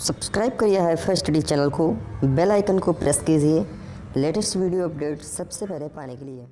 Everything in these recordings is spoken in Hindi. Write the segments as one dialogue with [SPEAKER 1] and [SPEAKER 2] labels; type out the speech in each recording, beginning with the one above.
[SPEAKER 1] सब्सक्राइब करिए हाईफाई स्टडी चैनल को, बेल आइकन को प्रेस कीजिए लेटेस्ट वीडियो अपडेट सबसे पहले पाने के लिए।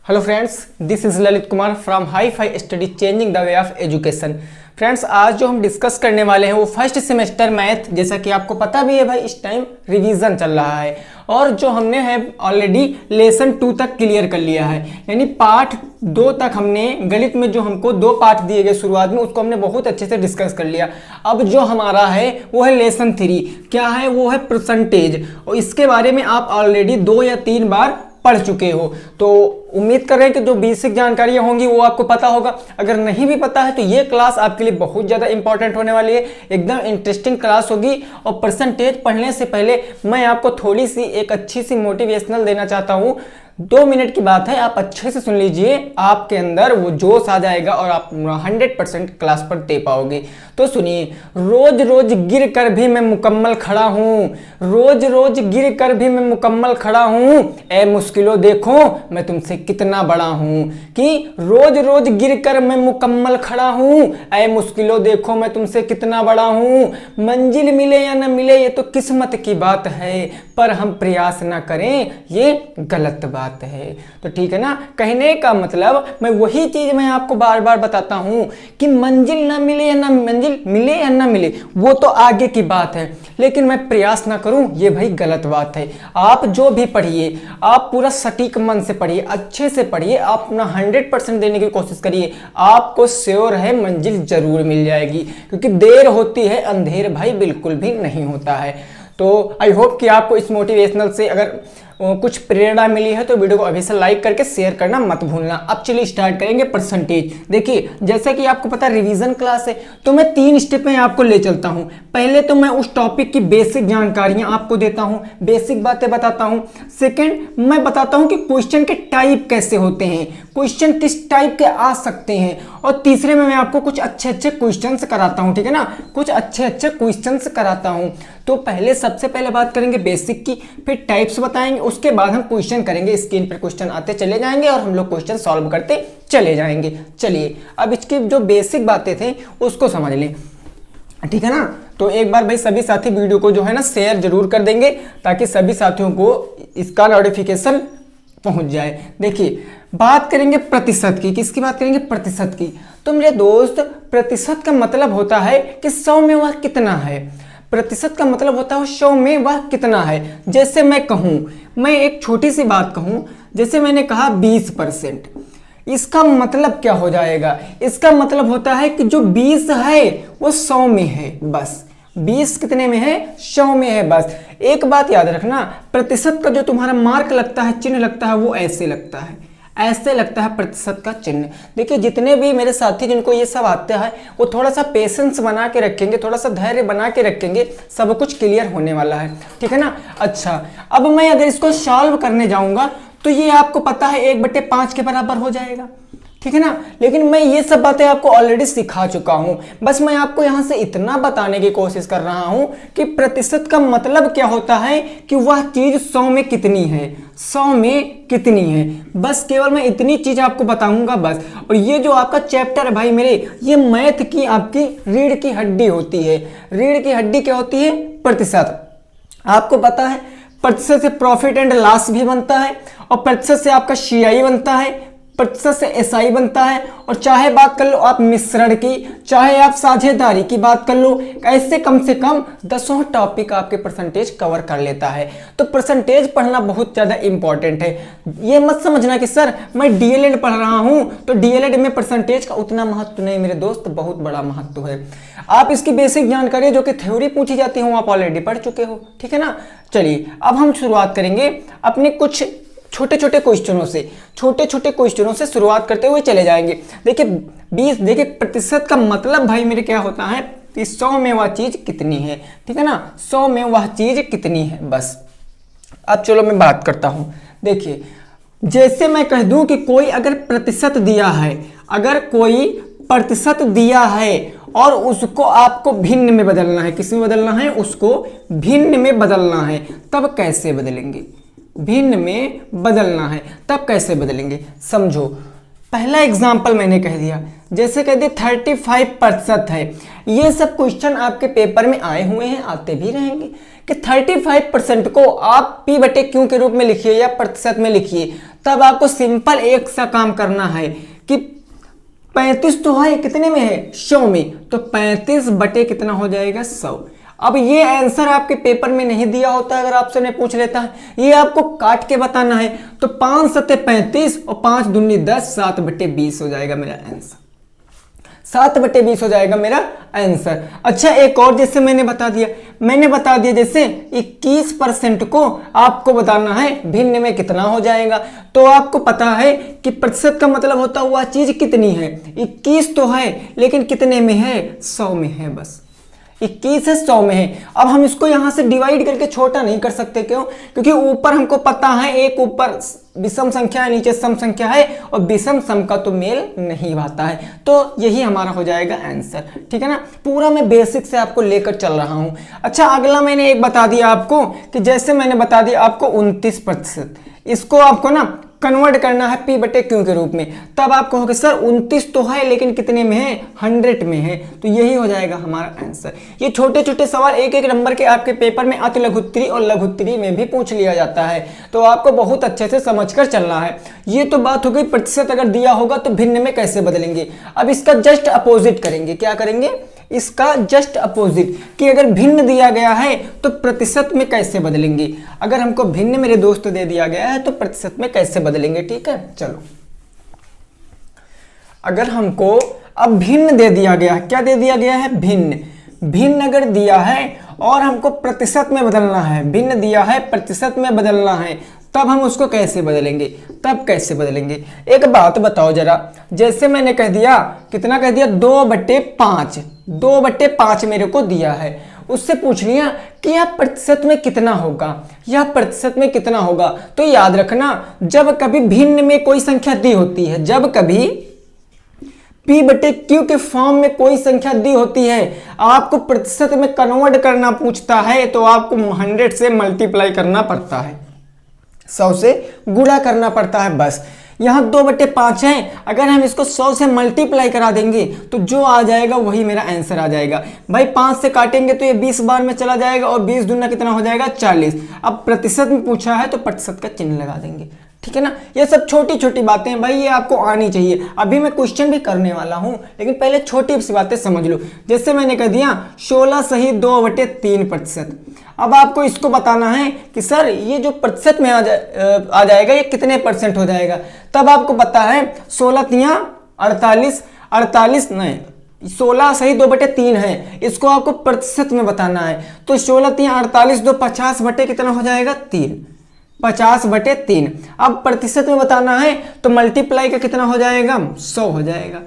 [SPEAKER 2] Hello friends, this is Lalit Kumar from hi fi study changing the way of education. Friends, आज जो हम डिस्कस करने वाले हैं वो फर्स्ट सेमेस्टर मैथ, जैसा कि आपको पता भी है भाई इस टाइम रिवीजन चल रहा है और जो हमने है ऑलरेडी लेसन 2 तक क्लियर कर लिया है, यानी पार्ट 2 तक हमने गणित में जो हमको 2 पार्ट दिए गए शुरुआत में उसको हमने बहुत अच्छे से डिस्कस कर लिया। अब जो हमारा है वो है लेसन 3। क्या है वो है परसेंटेज, और इसके बारे में आप ऑलरेडी 2 या 3 बार पढ़ चुके हो, तो उम्मीद कर रहे हैं कि जो बेसिक जानकारियां होंगी वो आपको पता होगा। अगर नहीं भी पता है तो ये क्लास आपके लिए बहुत ज़्यादा इंपॉर्टेंट होने वाली है, एकदम इंटरेस्टिंग क्लास होगी। और परसेंटेज पढ़ने से पहले मैं आपको थोड़ी सी एक अच्छी सी मोटिवेशनल देना चाहता हूँ। 2 मिनट की बात है, आप अच्छे से सुन लीजिए, आपके अंदर वो जोश आ जाएगा और आप 100% क्लास पर दे पाओगे। तो सुनिए, रोज रोज गिर कर भी मैं मुकम्मल खड़ा हूँ, रोज रोज गिर कर भी मैं मुकम्मल खड़ा हूँ, ऐ मुश्किलों देखो मैं तुमसे कितना बड़ा हूँ। कि रोज रोज गिर कर मैं मुकम्मल खड़ा हूँ, ऐ मुश्किलों देखो मैं तुमसे कितना बड़ा हूँ। मंजिल मिले या न मिले ये तो किस्मत की बात है, पर हम प्रयास ना करें ये गलत बात है। तो ठीक है ना, कहने का मतलब मैं वही चीज मैं आपको बार बार बताता हूं कि मंजिल ना मिले या ना मिले वो तो आगे की बात है, लेकिन मैं प्रयास ना करूं ये भाई गलत बात है। आप जो भी पढ़िए आप पूरा सटीक मन से पढ़िए, अच्छे से पढ़िए, आप अपना 100% देने की कोशिश करिए, आपको श्योर है मंजिल जरूर मिल जाएगी, क्योंकि देर होती है अंधेर भाई बिल्कुल भी नहीं होता है। तो आई होप कि आपको इस मोटिवेशनल से अगर कुछ प्रेरणा मिली है तो वीडियो को अभी से लाइक करके शेयर करना मत भूलना। अब चलिए स्टार्ट करेंगे परसेंटेज। देखिए, जैसा कि आपको पता रिवीजन क्लास है तो मैं 3 स्टेप में आपको ले चलता हूं। पहले तो मैं उस टॉपिक की बेसिक जानकारियां आपको देता हूं, बेसिक बातें बताता हूं। सेकंड, मैं बताता हूं कि क्वेश्चन के टाइप कैसे होते हैं, क्वेश्चन किस टाइप के आ सकते हैं। और तीसरे में मैं आपको कुछ अच्छे क्वेश्चन कराता हूं, ठीक है ना, कुछ अच्छे क्वेश्चन कराता हूं। तो पहले सबसे पहले बात करेंगे बेसिक की, फिर टाइप्स बताएंगे, उसके बाद हम क्वेश्चन करेंगे। स्क्रीन पर क्वेश्चन आते चले जाएंगे और हम लोग क्वेश्चन सॉल्व करते चले जाएंगे। चलिए अब इसकी जो बेसिक बातें थे उसको समझ लें, ठीक है ना। तो एक बार भाई सभी साथी वीडियो को जो है ना शेयर जरूर कर देंगे ताकि सभी साथियों को इसका नोटिफिकेशन पहुंच जाए। देखिए, बात करेंगे प्रतिशत की। किसकी बात करेंगे? प्रतिशत की। तो मेरे दोस्त, प्रतिशत का मतलब होता है कि 100 में वह कितना है। प्रतिशत का मतलब होता है 100 में वह कितना है। जैसे मैं कहूं, मैं एक छोटी सी बात कहूं, जैसे मैंने कहा 20%, इसका मतलब क्या हो जाएगा? इसका मतलब होता है कि जो 20 है वो 100 में है, बस 20 कितने में है? 100 में है, बस। एक बात याद रखना, प्रतिशत का जो तुम्हारा मार्क लगता है, चिन्ह लगता है, वो ऐसे लगता है, ऐसे लगता है प्रतिशत का चिन्ह। देखिए, जितने भी मेरे साथी जिनको ये सब आता है वो थोड़ा सा पेशेंस बना के रखेंगे, थोड़ा सा धैर्य बना के रखेंगे, सब कुछ क्लियर होने वाला है, ठीक है ना। अच्छा, अब मैं अगर इसको सॉल्व करने जाऊंगा तो ये आपको पता है 1/5 के बराबर हो जाएगा, ठीक है ना। लेकिन मैं ये सब बातें आपको ऑलरेडी सिखा चुका हूं, बस मैं आपको यहां से इतना बताने की कोशिश कर रहा हूं कि प्रतिशत का मतलब क्या होता है कि वह चीज 100 में कितनी है, 100 में कितनी है, बस केवल मैं इतनी चीज आपको बताऊंगा बस। और ये जो आपका चैप्टर है भाई मेरे, ये मैथ की आपकी रीढ़ की हड्डी होती है। रीढ़ की हड्डी क्या होती है? प्रतिशत। आपको पता है प्रतिशत से प्रॉफिट एंड लॉस भी बनता है, और प्रतिशत से आपका CI बनता है, प्रतिशत से SI बनता है, और चाहे बात कर लो आप मिश्रण की, चाहे आप साझेदारी की बात कर लो, ऐसे कम से कम 10 टॉपिक आपके परसेंटेज कवर कर लेता है। तो परसेंटेज पढ़ना बहुत ज़्यादा इंपॉर्टेंट है। ये मत समझना कि सर मैं DLED पढ़ रहा हूँ तो DLED में परसेंटेज का उतना महत्व नहीं, मेरे दोस्त, बहुत बड़ा महत्व है। आप इसकी बेसिक जानकारी जो कि थ्योरी पूछी जाती है आप ऑलरेडी पढ़ चुके हो, ठीक है ना। चलिए अब हम शुरुआत करेंगे अपने कुछ छोटे छोटे क्वेश्चनों से शुरुआत करते हुए चले जाएंगे। देखिए 20, देखिए प्रतिशत का मतलब भाई मेरे क्या होता है कि 100 में वह चीज कितनी है, ठीक है ना, 100 में वह चीज कितनी है, बस। अब चलो मैं बात करता हूं। देखिए, जैसे मैं कह दूं कि कोई अगर प्रतिशत दिया है, अगर कोई प्रतिशत दिया है और उसको आपको भिन्न में बदलना है, किस में बदलना है? उसको भिन्न में बदलना है, तब कैसे बदलेंगे? भिन्न में बदलना है तब कैसे बदलेंगे? समझो, पहला एग्जाम्पल मैंने कह दिया, जैसे कह दिया 35% है। ये सब क्वेश्चन आपके पेपर में आए हुए हैं, आते भी रहेंगे कि 35% को आप P/Q के रूप में लिखिए या प्रतिशत में लिखिए। तब आपको सिंपल एक सा काम करना है कि 35 तो है, कितने में है, 100 में, तो 35 बटे कितना हो जाएगा, 100। अब ये आंसर आपके पेपर में नहीं दिया होता, अगर आपसे ने पूछ लेता है, ये आपको काट के बताना है। तो 5 सत्ते 35 और 5 दूनी 10, 7/20 हो जाएगा मेरा आंसर। 7/20 हो जाएगा मेरा आंसर। अच्छा, एक और जैसे मैंने बता दिया जैसे 21% को आपको बताना है भिन्न में कितना हो जाएगा। तो आपको पता है कि प्रतिशत का मतलब होता है वह चीज कितनी है। 21 तो है लेकिन कितने में है, 100 में है, बस 21 है, 100 में है। अब हम इसको यहां से डिवाइड करके छोटा नहीं कर सकते, क्यों? क्योंकि ऊपर हमको पता है एक ऊपर विषम संख्या है, नीचे सम संख्या है, और विषम सम का तो मेल नहीं भाता है। तो यही हमारा हो जाएगा आंसर, ठीक है ना। पूरा मैं बेसिक से आपको लेकर चल रहा हूं। अच्छा, अगला मैंने एक बता दिया आपको कि जैसे मैंने बता दिया आपको 29%, इसको आपको ना कन्वर्ट करना है P/Q के रूप में। तब आप कहोगे सर 29 तो है लेकिन कितने में है, 100 में है। तो यही हो जाएगा हमारा आंसर। ये छोटे छोटे सवाल एक एक नंबर के आपके पेपर में अति लघुत्तरी और लघुत्तरी में भी पूछ लिया जाता है, तो आपको बहुत अच्छे से समझकर चलना है। ये तो बात हो गई प्रतिशत अगर दिया होगा तो भिन्न में कैसे बदलेंगे। अब इसका जस्ट अपोजिट करेंगे। क्या करेंगे? इसका जस्ट अपोजिट, कि अगर भिन्न दिया गया है तो प्रतिशत में कैसे बदलेंगे। अगर हमको भिन्न मेरे दोस्त दे दिया गया है तो प्रतिशत में कैसे बदलेंगे, ठीक है। चलो, अगर हमको अब भिन्न दे दिया गया, क्या दे दिया गया है, भिन्न अगर दिया है और हमको प्रतिशत में बदलना है, भिन्न दिया है प्रतिशत में बदलना है, तब हम उसको कैसे बदलेंगे, तब कैसे बदलेंगे। एक बात बताओ जरा, जैसे मैंने कह दिया, कितना कह दिया, 2/5, 2/5 मेरे को दिया है, उससे पूछ लिया कि यह प्रतिशत में कितना होगा, यह प्रतिशत में कितना होगा। तो याद रखना, जब कभी भिन्न में कोई संख्या दी होती है, जब कभी P/Q के फॉर्म में कोई संख्या दी होती है, आपको प्रतिशत में कन्वर्ट करना पूछता है, तो आपको 100 से मल्टीप्लाई करना पड़ता है, 100 से गुणा करना पड़ता है। बस यहाँ 2/5 है, अगर हम इसको 100 से मल्टीप्लाई करा देंगे तो जो आ जाएगा वही मेरा आंसर आ जाएगा। भाई 5 से काटेंगे तो ये 20 बार में चला जाएगा, और 20 दूना कितना हो जाएगा, 40। अब प्रतिशत में पूछा है तो प्रतिशत का चिन्ह लगा देंगे, ठीक है ना। ये सब छोटी छोटी बातें हैं भाई, ये आपको आनी चाहिए। अभी मैं क्वेश्चन भी करने वाला हूं, लेकिन पहले छोटी सी बातें समझ लो। जैसे मैंने कह दिया 16 सही 2/3%। अब आपको इसको बताना है कि सर ये जो प्रतिशत में आ जाएगा ये कितने परसेंट हो जाएगा। तब आपको पता है 16 तियां 48 नहीं, 16 सही 2/3 है, इसको आपको प्रतिशत में बताना है। तो 16 तियां 48, 2 50 बटे कितना हो जाएगा, 3, 50/3। अब प्रतिशत में बताना है तो मल्टीप्लाई का कितना हो जाएगा, 100 हो जाएगा।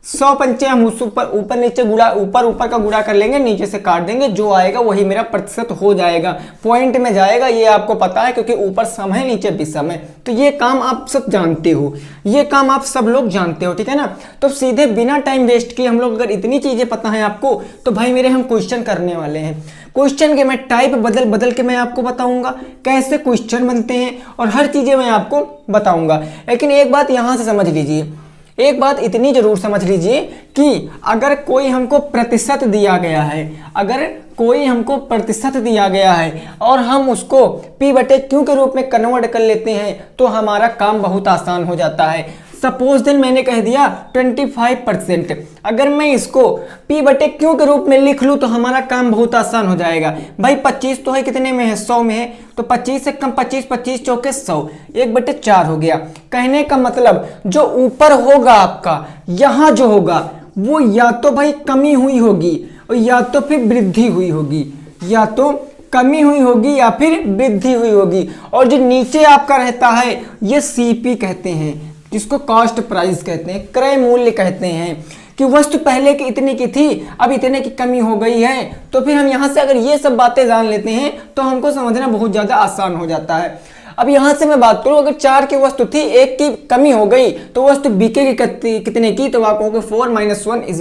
[SPEAKER 2] 100 पंचे हम उस ऊपर नीचे गुणा, ऊपर का गुणा कर लेंगे, नीचे से काट देंगे, जो आएगा वही मेरा प्रतिशत हो जाएगा, पॉइंट में जाएगा। ये आपको पता है क्योंकि ऊपर सम है नीचे विषम है। तो ये काम आप सब जानते हो, ये काम आप सब लोग जानते हो, ठीक है ना। तो सीधे बिना टाइम वेस्ट किए हम लोग, अगर इतनी चीजें पता है आपको, तो भाई मेरे हम क्वेश्चन करने वाले हैं। क्वेश्चन के मैं टाइप बदल बदल के मैं आपको बताऊंगा कैसे क्वेश्चन बनते हैं, और हर चीजें मैं आपको बताऊंगा। लेकिन एक बात यहां से समझ लीजिए, एक बात इतनी जरूर समझ लीजिए कि अगर कोई हमको प्रतिशत दिया गया है, अगर कोई हमको प्रतिशत दिया गया है और हम उसको P/Q के रूप में कन्वर्ट कर लेते हैं, तो हमारा काम बहुत आसान हो जाता है। सपोज देन मैंने कह दिया 25%, अगर मैं इसको P/Q के रूप में लिख लूं तो हमारा काम बहुत आसान हो जाएगा। भाई 25 तो है, कितने में है, 100 में है, तो 25 से कम 25, 25 चौके 100, 1/4 हो गया। कहने का मतलब जो ऊपर होगा आपका, यहां जो होगा वो या तो भाई कमी हुई होगी और या तो फिर वृद्धि हुई होगी, या तो कमी हुई होगी या फिर वृद्धि हुई होगी। और जो नीचे आपका रहता है ये CP कहते हैं, जिसको कॉस्ट प्राइस कहते हैं, क्रय मूल्य कहते हैं, कि वस्तु पहले की इतने की थी, अब इतने की कमी हो गई है। तो फिर हम यहाँ से अगर ये सब बातें जान लेते हैं तो हमको समझना बहुत ज्यादा आसान हो जाता है। अब यहाँ से मैं बात करूं, अगर 4 की वस्तु थी, 1 की कमी हो गई, तो वस्तु बिकेगी कितने की, तो आप कहोगे 4 - 1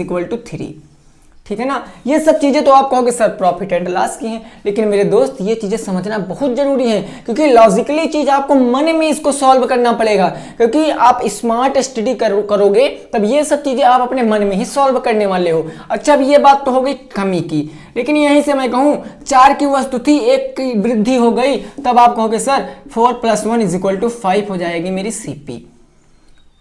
[SPEAKER 2] = 3, ठीक है ना। ये सब चीजें तो आप कहोगे सर प्रॉफिट एंड लॉस की हैं, लेकिन मेरे दोस्त ये चीजें समझना बहुत जरूरी है, क्योंकि लॉजिकली चीज आपको मन में इसको सॉल्व करना पड़ेगा, क्योंकि आप स्मार्ट स्टडी करोगे तब ये सब चीजें आप अपने मन में ही सॉल्व करने वाले हो। अच्छा, अब ये बात तो हो गई कमी की, लेकिन यहीं से मैं कहूं 4 की वस्तु थी, 1 की वृद्धि हो गई, तब आप कहोगे सर 4 + 1 = 5 हो जाएगी मेरी सीपी,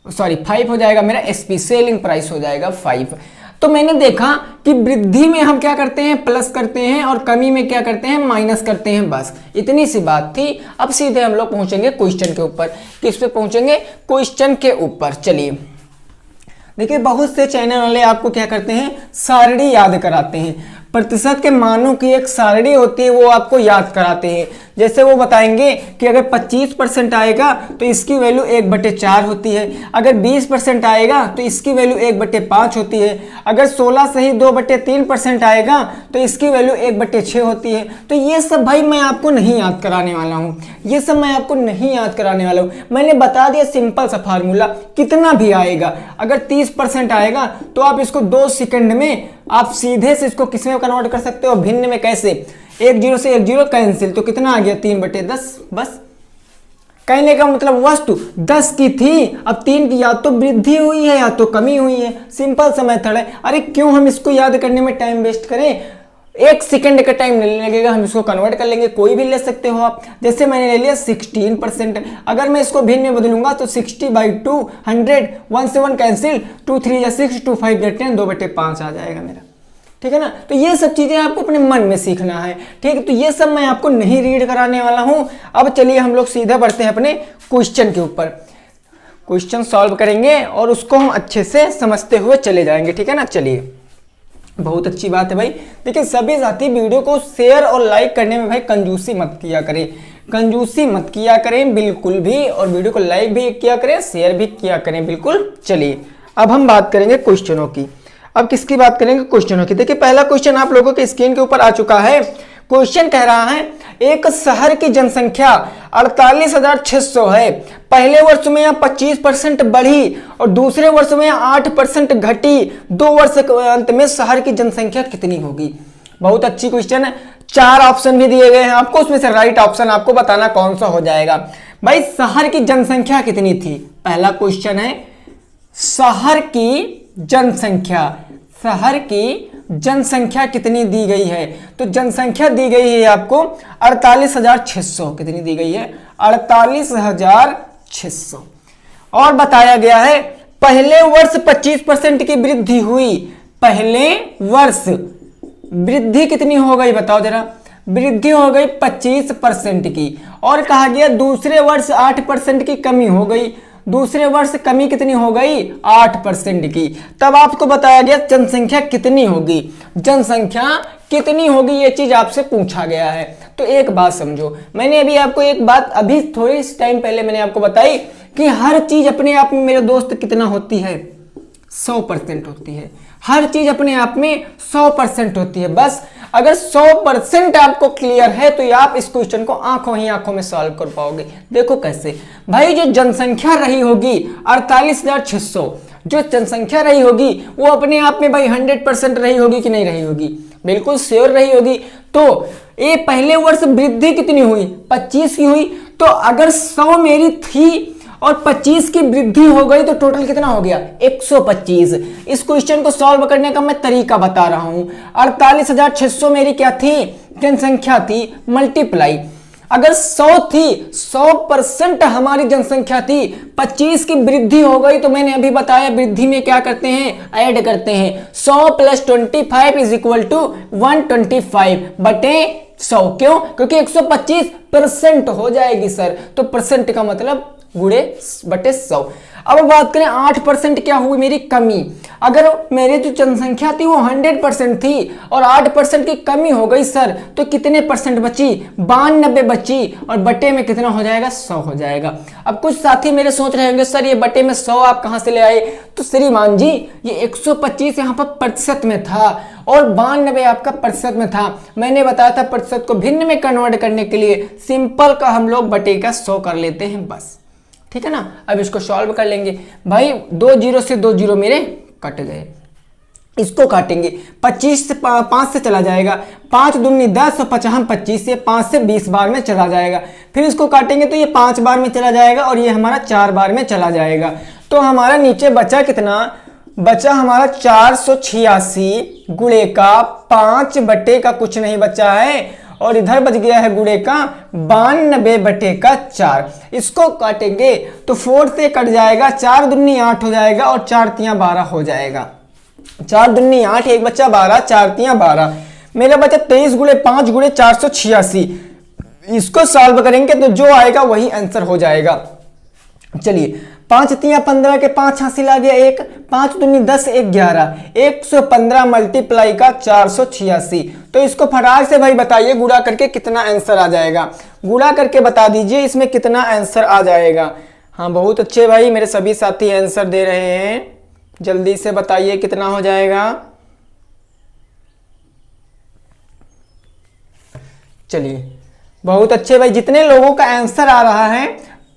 [SPEAKER 2] सॉरी 5 हो जाएगा मेरा एसपी, सेलिंग प्राइस हो जाएगा 5। तो मैंने देखा कि वृद्धि में हम क्या करते हैं, प्लस करते हैं, और कमी में क्या करते हैं, माइनस करते हैं, बस इतनी सी बात थी। अब सीधे हम लोग पहुंचेंगे क्वेश्चन के ऊपर। किस पे पहुंचेंगे, क्वेश्चन के ऊपर। चलिए देखिए, बहुत से चैनल वाले आपको क्या करते हैं, सारणी याद कराते हैं, प्रतिशत के मानों की एक सारणी होती है, वो आपको याद कराते हैं। जैसे वो बताएंगे कि अगर 25% आएगा तो इसकी वैल्यू 1/4 होती है, अगर 20% आएगा तो इसकी वैल्यू 1/5 होती है, अगर 16 से ही 2/3% आएगा तो इसकी वैल्यू 1/6 होती है। तो ये सब भाई मैं आपको नहीं याद कराने वाला हूँ, ये सब मैं आपको नहीं याद कराने वाला हूँ। मैंने बता दिया सिंपल सा फार्मूला, कितना भी आएगा, अगर 30% आएगा तो आप इसको 2 सेकंड में आप सीधे से इसको किस में कन्वर्ट कर सकते हो, भिन्न में। कैसे, 1 0 से 1 0 कैंसिल, तो कितना आ गया 3/10। बस कहने का मतलब वस्तु 10 की थी, अब 3 की या तो वृद्धि हुई है या तो कमी हुई है, सिंपल सा मेथड है। अरे क्यों हम इसको याद करने में टाइम वेस्ट करें, 1 सेकंड का टाइम नहीं लगेगा, हम इसको कन्वर्ट कर लेंगे। कोई भी ले सकते हो आप, जैसे मैंने ले लिया 16%, अगर मैं इसको भिन्न में बदलूंगा तो 60/2 100, 1 से 1 कैंसिल, 2 3 या 6, 2 5 या 10, 2/5 आ जाएगा मेरा। ठीक है ना। तो ये सब चीजें आपको अपने मन में सीखना है, ठीक है। तो ये सब मैं आपको नहीं रीड कराने वाला हूं। अब चलिए हम लोग सीधा बढ़ते हैं अपने क्वेश्चन के ऊपर, क्वेश्चन सॉल्व करेंगे और उसको हम अच्छे से समझते हुए चले जाएंगे, ठीक है ना। चलिए, बहुत अच्छी बात है भाई। देखिए सभी साथी वीडियो को शेयर और लाइक करने में भाई कंजूसी मत किया करें, कंजूसी मत किया करें बिल्कुल भी, और वीडियो को लाइक भी किया करें, शेयर भी किया करें बिल्कुल। चलिए अब हम बात करेंगे क्वेश्चनों की। अब किसकी बात करेंगे, क्वेश्चनों की। देखिए पहला क्वेश्चन आप लोगों के स्क्रीन के ऊपर आ चुका है। क्वेश्चन कह रहा है एक शहर की जनसंख्या 48,600 है, पहले वर्ष में यह 25% बढ़ी और दूसरे वर्ष में 8% घटी, 2 वर्ष के अंत में शहर की जनसंख्या कितनी होगी। बहुत अच्छी क्वेश्चन है, 4 ऑप्शन भी दिए गए हैं आपको, उसमें से राइट ऑप्शन आपको बताना कौन सा हो जाएगा। भाई शहर की जनसंख्या कितनी थी, पहला क्वेश्चन है शहर की जनसंख्या, शहर की जनसंख्या कितनी दी गई है। तो जनसंख्या दी गई है आपको 48,600, कितनी दी गई है 48,600, और बताया गया है पहले वर्ष 25% की वृद्धि हुई, पहले वर्ष वृद्धि कितनी हो गई बताओ जरा, वृद्धि हो गई 25% की, और कहा गया दूसरे वर्ष 8% की कमी हो गई, दूसरे वर्ष कमी कितनी हो गई 8% की। तब आपको बताया गया जनसंख्या कितनी होगी, जनसंख्या कितनी होगी, ये चीज आपसे पूछा गया है। तो एक बात समझो, मैंने अभी आपको एक बात अभी थोड़ी टाइम पहले मैंने आपको बताई कि हर चीज अपने आप में मेरे दोस्त कितना होती है 100% होती है, हर चीज अपने आप में 100% होती है। बस अगर 100% आपको क्लियर है तो आप इस क्वेश्चन को आंखों ही आंखों में सॉल्व कर पाओगे। देखो कैसे भाई, जो जनसंख्या रही होगी 48,600, जो जनसंख्या रही होगी वो अपने आप में भाई 100% रही होगी कि नहीं रही होगी, बिल्कुल श्योर रही होगी। तो ये पहले वर्ष वृद्धि कितनी हुई 25 की हुई, तो अगर 100 मेरी थी और 25 की वृद्धि हो गई तो टोटल कितना हो गया 125। इस क्वेश्चन को सॉल्व करने का मैं तरीका बता रहा हूं। 48,600 मेरी क्या थी जनसंख्या थी, मल्टीप्लाई, अगर 100 थी 100% हमारी जनसंख्या थी, 25 की वृद्धि हो गई तो मैंने अभी बताया वृद्धि में क्या करते हैं ऐड करते हैं, 100 + 25 = 125 बटे 100। क्यों, क्योंकि 125% हो जाएगी सर, तो परसेंट का मतलब गुणे बटे 100। अब बात करें 8% क्या हुई मेरी कमी, अगर मेरी जो जनसंख्या थी वो 100% थी और 8% की कमी हो गई सर, तो कितने परसेंट बची 92 बची, और बटे में कितना हो जाएगा 100 हो जाएगा। अब कुछ साथी मेरे सोच रहे होंगे सर ये बटे में 100 आप कहां से ले आए, तो श्रीमान जी ये 125 यहाँ पर प्रतिशत में था और 92 आपका प्रतिशत में था। मैंने बताया था प्रतिशत को भिन्न में कन्वर्ट करने के लिए सिंपल का हम लोग बटे का 100 कर लेते हैं बस, ठीक है ना। अब इसको सॉल्व कर लेंगे भाई, 2 0 से 2 0 मेरे कट गए, इसको काटेंगे 25 से 5 से चला जाएगा, 5 दूनी 10 और 5 25 से 5 से 20 बार में चला जाएगा। फिर इसको काटेंगे तो ये 5 बार में चला जाएगा और ये हमारा 4 बार में चला जाएगा। तो हमारा नीचे बचा कितना, बचा हमारा 486 गुणे का 5 बटे का कुछ नहीं बचा है, और इधर बच गया है गुणे का 92 बटे का 4। इसको काटेंगे तो 4 से कट जाएगा, 4 दूनी 8 हो जाएगा और 4 तियां 12 हो जाएगा। 4 दूनी 8, एक बच्चा 12, 4 तियां 12, मेरा बचा 23 गुणे 5 गुणे 486। इसको सॉल्व करेंगे तो जो आएगा वही आंसर हो जाएगा। चलिए 5 तियां 15 के 5 हासिल आ गया 1, 5 दूनी 10 1 11, 115 मल्टीप्लाई का 486। तो इसको फटाक से भाई बताइए गुणा करके कितना आंसर आ जाएगा, गुणा करके बता दीजिए इसमें कितना आंसर आ जाएगा। हाँ बहुत अच्छे भाई मेरे सभी साथी आंसर दे रहे हैं, जल्दी से बताइए कितना हो जाएगा। चलिए बहुत अच्छे भाई, जितने लोगों का आंसर आ रहा है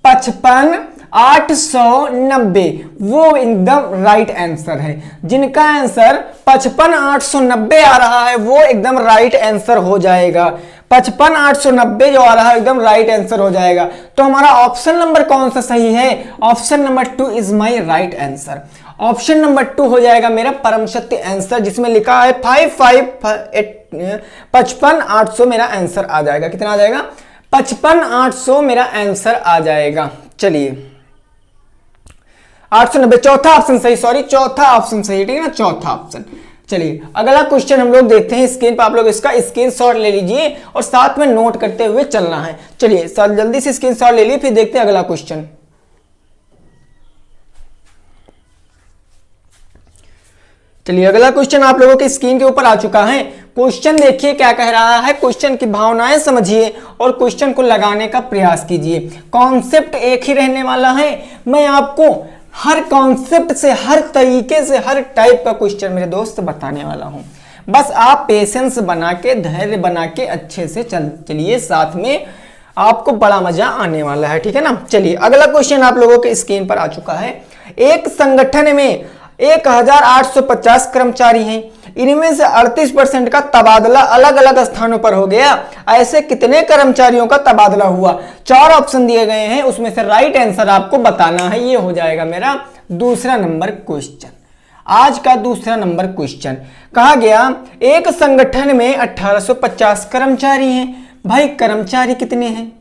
[SPEAKER 2] 55,890 वो एकदम राइट आंसर है। जिनका आंसर 55,890 आ रहा है वो एकदम राइट आंसर हो जाएगा। 55,890 जो आ रहा है एकदम राइट आंसर हो जाएगा। तो हमारा ऑप्शन नंबर कौन सा सही है, option number 2 is my right answer. Option number 2 हो जाएगा मेरा परम सत्य आंसर, जिसमें लिखा है 55,800 मेरा आंसर आ जाएगा। कितना आ जाएगा, 55,800 मेरा आंसर आ जाएगा। चलिए 890, चौथा ऑप्शन सही, सॉरी चौथा ऑप्शन सही, ठीक है ना, चौथा ऑप्शन। चलिए अगला क्वेश्चन हम लोग देखते हैं स्क्रीन पर, आप लोग इसका स्क्रीनशॉट ले लीजिए और साथ में नोट करते हुए चलना है। चलिए जल्दी से स्क्रीनशॉट ले लीजिए, फिर देखते हैं अगला क्वेश्चन। चलिए अगला क्वेश्चन आप लोगों के स्क्रीन के ऊपर आ चुका है। क्वेश्चन देखिए क्या कह रहा है, क्वेश्चन की भावनाएं समझिए और क्वेश्चन को लगाने का प्रयास कीजिए। कॉन्सेप्ट एक ही रहने वाला है, मैं आपको हर कॉन्सेप्ट से, हर तरीके से, हर टाइप का क्वेश्चन मेरे दोस्त बताने वाला हूं। बस आप पेशेंस बना के, धैर्य बना के अच्छे से चलिए, साथ में आपको बड़ा मजा आने वाला है, ठीक है ना। चलिए अगला क्वेश्चन आप लोगों के स्क्रीन पर आ चुका है। एक संगठन में 1850 कर्मचारी हैं, इनमें से 38% का तबादला अलग अलग स्थानों पर हो गया। ऐसे कितने कर्मचारियों का तबादला हुआ। 4 ऑप्शन दिए गए हैं, उसमें से राइट आंसर आपको बताना है। ये हो जाएगा मेरा दूसरा नंबर क्वेश्चन। आज का दूसरा नंबर क्वेश्चन कहा गया एक संगठन में 1850 कर्मचारी हैं। भाई कर्मचारी कितने हैं,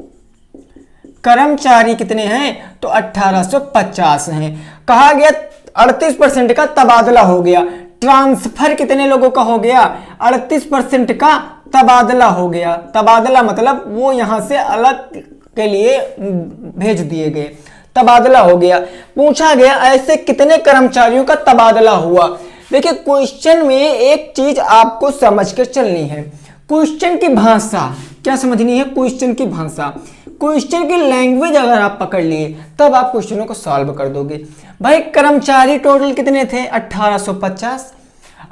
[SPEAKER 2] कर्मचारी कितने हैं, तो 1850 हैं। कहा गया 38% का तबादला हो गया। ट्रांसफर कितने लोगों का हो गया, 38% का तबादला हो गया। तबादला मतलब वो यहां से अलग के लिए भेज दिए गए, तबादला हो गया। पूछा गया ऐसे कितने कर्मचारियों का तबादला हुआ। देखिए क्वेश्चन में एक चीज आपको समझकर चलनी है, क्वेश्चन की भाषा क्या समझनी है, क्वेश्चन की भाषा, क्वेश्चन की लैंग्वेज अगर आप पकड़ लिए तब आप क्वेश्चनों को सॉल्व कर दोगे। भाई कर्मचारी टोटल कितने थे, 1850,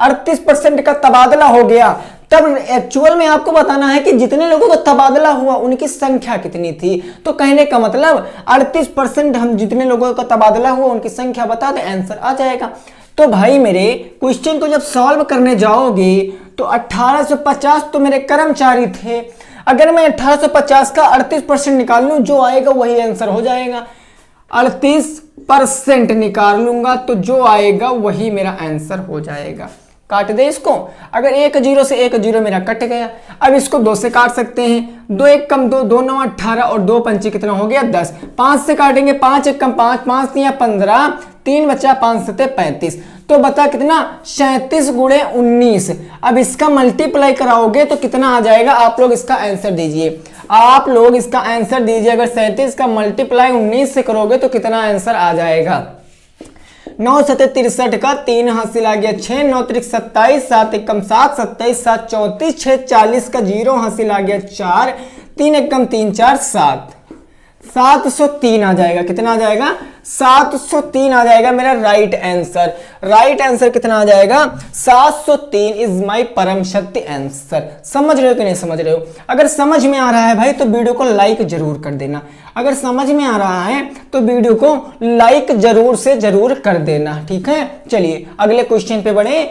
[SPEAKER 2] 38% का तबादला हो गया। तब एक्चुअल में आपको बताना है कि जितने लोगों का तबादला हुआ उनकी संख्या कितनी थी। तो कहने का मतलब 38% हम जितने लोगों का तबादला हुआ उनकी संख्या बता दें, आंसर आ जाएगा। तो भाई मेरे क्वेश्चन को जब सॉल्व करने जाओगे तो 1850 तो मेरे कर्मचारी थे। अगर मैं 1850 का 38% निकाल लूं, जो आएगा वही आंसर हो जाएगा। 38% निकाल लूंगा तो जो आएगा वही मेरा आंसर हो जाएगा। काट दे इसको, अगर 1 0 से 1 0 मेरा कट गया। अब इसको 2 से काट सकते हैं, 2 1 कम 2, 2 9 18 और 2 पंचे कितना हो गया 10। 5 से काटेंगे, 5 1 कम 5, 5 3 15, 3 बचा 5 7 35। तो बता कितना, 37 गुणे 19। अब इसका मल्टीप्लाई कराओगे तो कितना आ जाएगा, आप लोग इसका आंसर दीजिए, आप लोग इसका आंसर दीजिए। अगर 37 का मल्टीप्लाई 19 से करोगे तो कितना आंसर आ जाएगा। 9 7 63 का 3 हासिल आ गया 6, 9 3 27, 7 1 कम 7, 27 7 34, 6 40 का 0 हासिल आ गया 4, 3 1 कम 3 4 7, 703 आ जाएगा। कितना आ जाएगा, 703 आ जाएगा मेरा राइट आंसर। राइट आंसर कितना आ जाएगा? 703 इज माय परम शक्ति आंसर। समझ रहे हो कि नहीं समझ रहे हो? अगर समझ में आ रहा है भाई तो वीडियो को लाइक जरूर कर देना। अगर समझ में आ रहा है तो वीडियो को लाइक जरूर से जरूर कर देना, ठीक है। चलिए अगले क्वेश्चन पे बढ़े।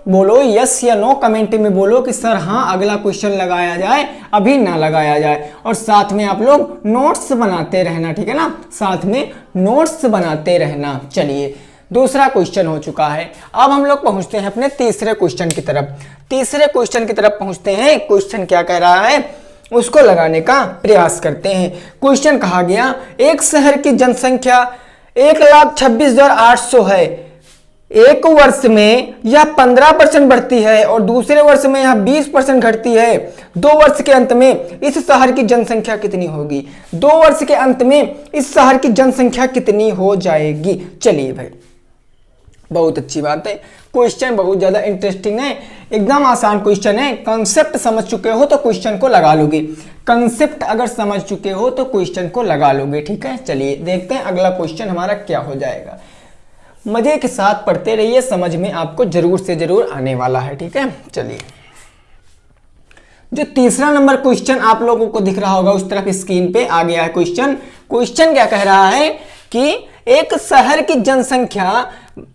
[SPEAKER 2] बोलो यस या नो कमेंट में बोलो कि सर हाँ अगला क्वेश्चन लगाया जाए, अभी ना लगाया जाए। और साथ में आप लोग नोट्स बनाते रहना, ठीक है ना, साथ में नोट्स बनाते रहना। चलिए दूसरा क्वेश्चन हो चुका है। अब हम लोग पहुंचते हैं अपने तीसरे क्वेश्चन की तरफ। तीसरे क्वेश्चन की तरफ पहुंचते हैं। क्वेश्चन क्या कह रहा है उसको लगाने का प्रयास करते हैं। क्वेश्चन कहा गया एक शहर की जनसंख्या 1,26,800 है। एक वर्ष में यह 15% बढ़ती है और दूसरे वर्ष में यह 20% घटती है। 2 वर्ष के अंत में इस शहर की जनसंख्या कितनी होगी? 2 वर्ष के अंत में इस शहर की जनसंख्या कितनी हो जाएगी? चलिए भाई बहुत अच्छी बात है। क्वेश्चन बहुत ज्यादा इंटरेस्टिंग है, एकदम आसान क्वेश्चन है। कॉन्सेप्ट समझ चुके हो तो क्वेश्चन को लगा लोगे। कॉन्सेप्ट अगर समझ चुके हो तो क्वेश्चन को लगा लोगे, ठीक है। चलिए देखते हैं अगला क्वेश्चन हमारा क्या हो जाएगा। मजे के साथ पढ़ते रहिए, समझ में आपको जरूर से जरूर आने वाला है, ठीक है। चलिए जो तीसरा नंबर क्वेश्चन आप लोगों को दिख रहा होगा उस तरफ स्क्रीन पे आ गया है क्वेश्चन। क्वेश्चन क्या कह रहा है कि एक शहर की जनसंख्या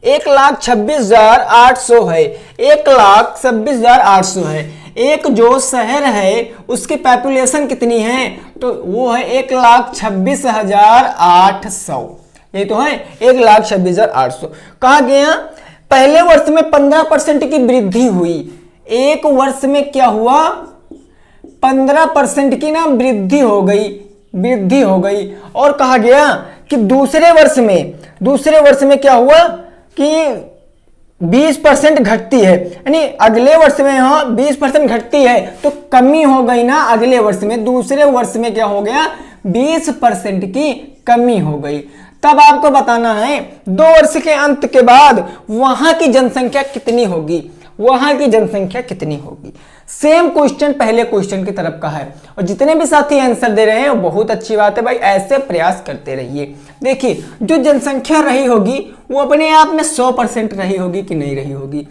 [SPEAKER 2] 1,26,800 है। 1,26,800 है। एक जो शहर है उसकी पॉपुलेशन कितनी है? तो वो है 1,26,800। ये तो है 1,26,800। कहा गया पहले वर्ष में 15% की वृद्धि हुई। एक वर्ष में क्या हुआ? 15% की ना वृद्धि हो गई। और कहा गया कि दूसरे वर्ष में क्या हुआ कि 20% घटती है। यानी अगले वर्ष में यहां 20% घटती है तो कमी हो गई ना अगले वर्ष में। दूसरे वर्ष में क्या हो गया? 20% की कमी हो गई। तब आपको बताना है 2 वर्ष के अंत के बाद वहां की जनसंख्या कितनी होगी? सेम क्वेश्चन पहले क्वेश्चन की तरफ का है। और जितने भी साथी आंसर दे रहे हैं वो बहुत अच्छी बात है भाई, ऐसे प्रयास करते रहिए। देखिए जो जनसंख्या रही होगी वो अपने आप में 100% रही होगी कि नहीं रही होगी?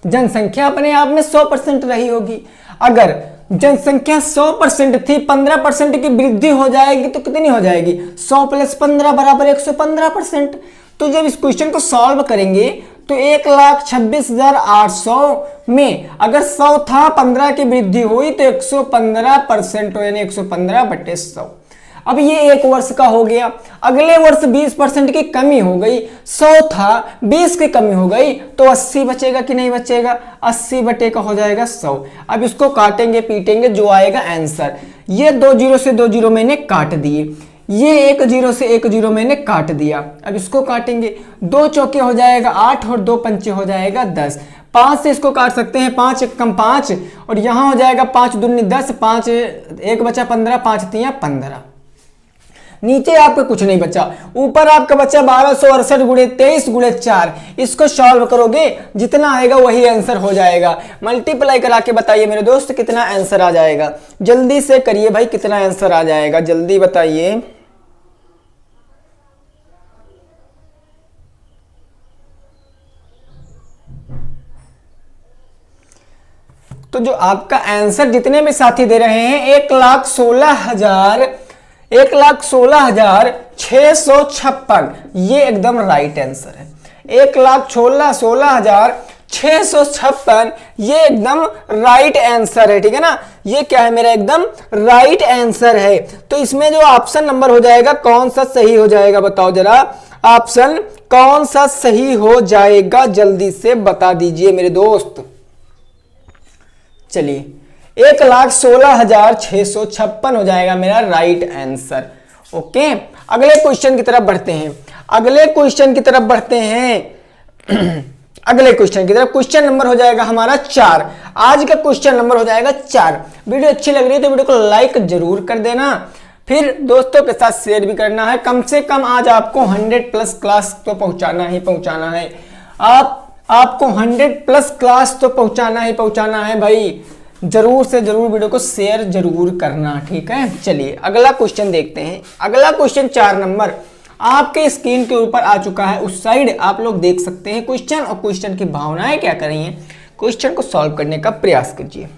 [SPEAKER 2] जनसंख्या अपने आप में 100% रही होगी। अगर जनसंख्या 100% थी, 15% की वृद्धि हो जाएगी तो कितनी हो जाएगी? 100 + 15 = 115%। तो जब इस क्वेश्चन को सॉल्व करेंगे तो 1,26,800 में अगर 100 था, 15 की वृद्धि हुई तो 115% हो, यानी 115/100। अब ये एक वर्ष का हो गया। अगले वर्ष 20% की कमी हो गई। 100 था, 20 की कमी हो गई तो 80 बचेगा कि नहीं बचेगा? 80 बटे का हो जाएगा 100। अब इसको काटेंगे पीटेंगे, जो आएगा आंसर। ये 2 0 से 2 0 मैंने काट दिए, ये 1 0 से 1 0 मैंने काट दिया। अब इसको काटेंगे, 2 चौके हो जाएगा 8 और 2 पंचे हो जाएगा 10। 5 से इसको काट सकते हैं, 5 × 5 और यहां हो जाएगा 5 दूनी 10, 5 1 बचा 15, 5 3 15। नीचे आपका कुछ नहीं बचा, ऊपर आपका बचा 1268 × 23 × 4। इसको सॉल्व करोगे जितना आएगा वही आंसर हो जाएगा। मल्टीप्लाई करा के बताइए मेरे दोस्त कितना आंसर आ जाएगा। जल्दी से करिए भाई, कितना आंसर आ जाएगा जल्दी बताइए। तो जो आपका आंसर जितने भी साथी दे रहे हैं 1,16,656, ये एकदम राइट आंसर है। 1,16,656 ये एकदम राइट आंसर है, ठीक है ना। ये क्या है? मेरा एकदम राइट आंसर है। तो इसमें जो ऑप्शन नंबर हो जाएगा कौन सा सही हो जाएगा बताओ जरा। ऑप्शन कौन सा सही हो जाएगा जल्दी से बता दीजिए मेरे दोस्त। चलिए 1,16,656 हो जाएगा मेरा राइट आंसर। ओके, अगले क्वेश्चन की तरफ बढ़ते हैं। अगले क्वेश्चन की तरफ क्वेश्चन नंबर हो जाएगा हमारा 4। आज का क्वेश्चन नंबर हो जाएगा 4। वीडियो अच्छी लग रही है तो वीडियो को लाइक जरूर कर देना, फिर दोस्तों के साथ शेयर भी करना है। कम से कम आज आपको 100+ क्लास तो पहुंचाना है। आपको 100+ क्लास तो पहुंचाना है भाई। जरूर से जरूर वीडियो को शेयर जरूर करना, ठीक है। चलिए अगला क्वेश्चन देखते हैं। अगला क्वेश्चन 4 नंबर आपके स्क्रीन के ऊपर आ चुका है, उस साइड आप लोग देख सकते हैं क्वेश्चन, और क्वेश्चन की भावनाएं क्या कर रही हैं, क्वेश्चन को सॉल्व करने का प्रयास कीजिए।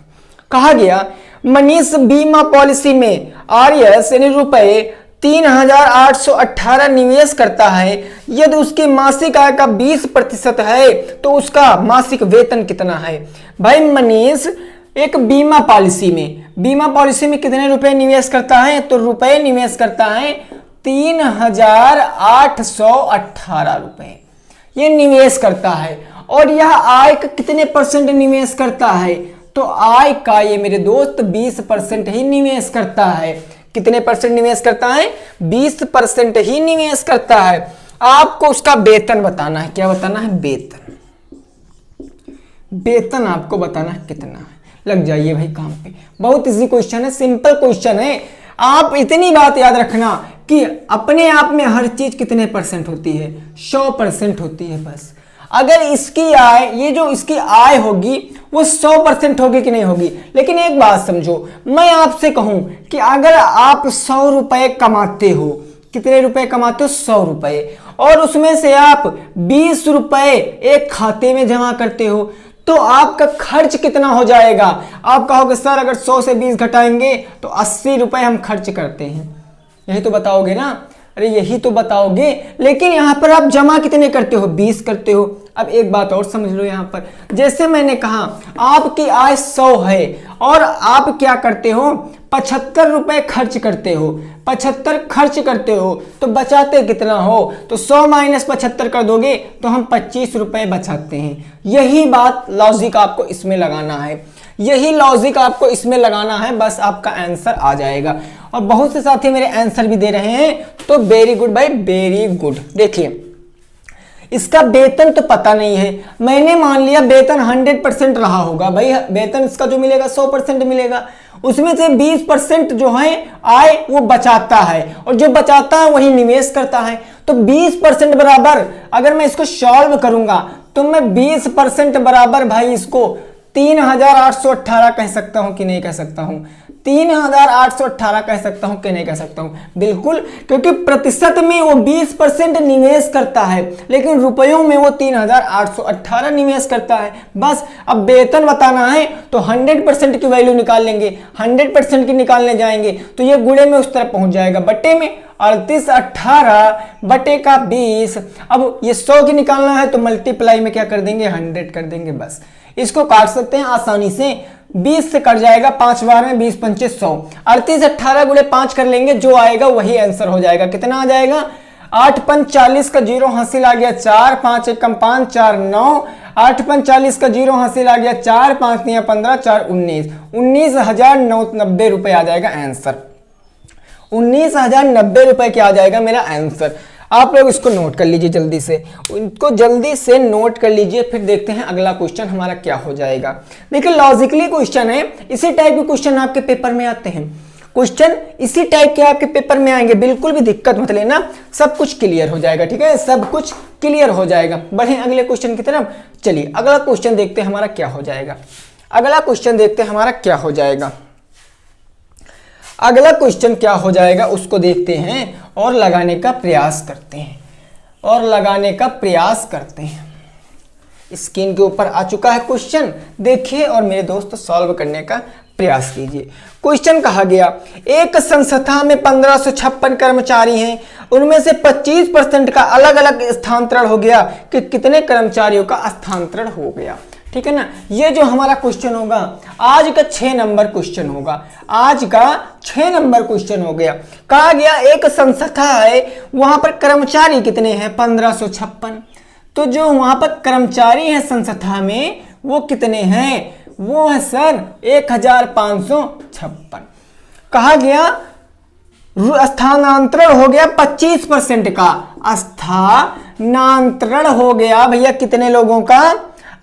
[SPEAKER 2] कहा गया मनीष बीमा पॉलिसी में आरएस यानी रुपए 3,818 निवेश करता है। यदि उसकी मासिक आय का 20% है तो उसका मासिक वेतन कितना है। भाई मनीष एक बीमा पॉलिसी में कितने रुपए निवेश करता है, तो रुपए निवेश करता है 3,818 रुपए ये निवेश करता है। और यह आय का कितने परसेंट निवेश करता है, तो आय का ये मेरे दोस्त 20% ही निवेश करता है। कितने परसेंट निवेश करता है, 20% ही निवेश करता है। आपको उसका वेतन बताना है, क्या बताना है, वेतन आपको बताना है कितना है। लग जाइए भाई काम पे, बहुत इजी क्वेश्चन है, सिंपल क्वेश्चन है। आप इतनी बात याद रखना कि अपने आप में हर चीज कितने परसेंट होती है, 100% होती है बस। अगर इसकी आय, ये जो इसकी आय होगी वो 100% होगी कि नहीं होगी। लेकिन एक बात समझो, मैं आपसे कहूं कि अगर आप 100 रुपए कमाते हो, कितने रुपए कमाते हो, 100 रुपए, और उसमें से आप 20 रुपए एक खाते में जमा करते हो, तो आपका खर्च कितना हो जाएगा। आप कहोगे सर अगर 100 से 20 घटाएंगे तो 80 रुपए हम खर्च करते हैं, यही तो बताओगे ना, अरे यही तो बताओगे। लेकिन यहां पर आप जमा कितने करते हो, 20 करते हो। अब एक बात और समझ लो, यहां पर जैसे मैंने कहा आपकी आय 100 है और आप क्या करते हो, 75 रुपए खर्च करते हो, 75 खर्च करते हो, तो बचाते कितना हो, तो 100 माइनस 75 कर दोगे तो हम 25 रुपए बचाते हैं। यही बात लॉजिक आपको इसमें लगाना है, यही लॉजिक आपको इसमें लगाना है, बस आपका आंसर आ जाएगा। और बहुत से साथी मेरे आंसर भी दे रहे हैं, तो वेरी गुड भाई, वेरी गुड। देखिए इसका वेतन तो पता नहीं है, मैंने मान लिया वेतन 100% रहा होगा। भाई वेतन इसका जो मिलेगा 100% मिलेगा, उसमें से 20% जो है आय वो बचाता है, और जो बचाता है वही निवेश करता है। तो 20% बराबर, अगर मैं इसको सॉल्व करूंगा तो मैं 20% बराबर भाई इसको 3,818 कह सकता हूं कि नहीं कह सकता हूं, 3,818 कह सकता हूं कि नहीं कह सकता हूं, बिल्कुल, क्योंकि प्रतिशत में वो 20% निवेश करता है, लेकिन रुपयों में वो 3,818 निवेश करता है। बस अब वेतन बताना है तो 100% की वैल्यू निकाल लेंगे, 100% की निकालने जाएंगे तो ये गुणे में उस तरफ पहुंच जाएगा, बट्टे में 3818 बटे का 20। अब ये 100 की निकालना है तो मल्टीप्लाई में क्या कर देंगे, 100 कर देंगे। बस इसको काट सकते हैं आसानी से, 20 से कट जाएगा, 5 बार में 20 पंचे 100, 3818 गुणे 5 कर लेंगे, जो आएगा वही आंसर हो जाएगा। कितना आ जाएगा, 8 पंच 40 का 0 हासिल आ गया 4, 5 एकम 5, 4 9, 8 पंच 40 का 0 हासिल आ गया 4, 5 9 15, 4 19, 19,090 रुपए आ जाएगा आंसर। 19,090 रुपए क्या आ जाएगा मेरा आंसर। आप लोग इसको नोट कर लीजिए जल्दी से, इनको जल्दी से नोट कर लीजिए, फिर देखते हैं अगला क्वेश्चन हमारा क्या हो जाएगा। देखिए लॉजिकली क्वेश्चन है, इसी टाइप के क्वेश्चन आपके पेपर में आते हैं, क्वेश्चन इसी टाइप के आपके पेपर में आएंगे, बिल्कुल भी दिक्कत मत लेना, सब कुछ क्लियर हो जाएगा, ठीक है, सब कुछ क्लियर हो जाएगा। बढ़े अगले क्वेश्चन की तरफ, चलिए अगला क्वेश्चन देखते हैं हमारा क्या हो जाएगा। अगला क्वेश्चन देखते हैं हमारा क्या हो जाएगा, अगला क्वेश्चन क्या हो जाएगा उसको देखते हैं और लगाने का प्रयास करते हैं, और लगाने का प्रयास करते हैं। स्क्रीन के ऊपर आ चुका है क्वेश्चन, देखिए और मेरे दोस्त सॉल्व करने का प्रयास कीजिए। क्वेश्चन कहा गया एक संस्था में 1556 कर्मचारी हैं, उनमें से 25% का अलग अलग स्थानांतरण हो गया, कि कितने कर्मचारियों का स्थानांतरण हो गया, ठीक है ना। ये जो हमारा क्वेश्चन होगा आज का 6 नंबर क्वेश्चन होगा, आज का 6 नंबर क्वेश्चन हो गया। कहा गया एक संस्था है, वहां पर कर्मचारी कितने हैं, 1556, तो जो वहां पर कर्मचारी हैं संस्था में वो कितने हैं, वो है सर 1556। कहा गया स्थानांतरण हो गया 25% का, स्थानांतरण हो गया भैया कितने लोगों का,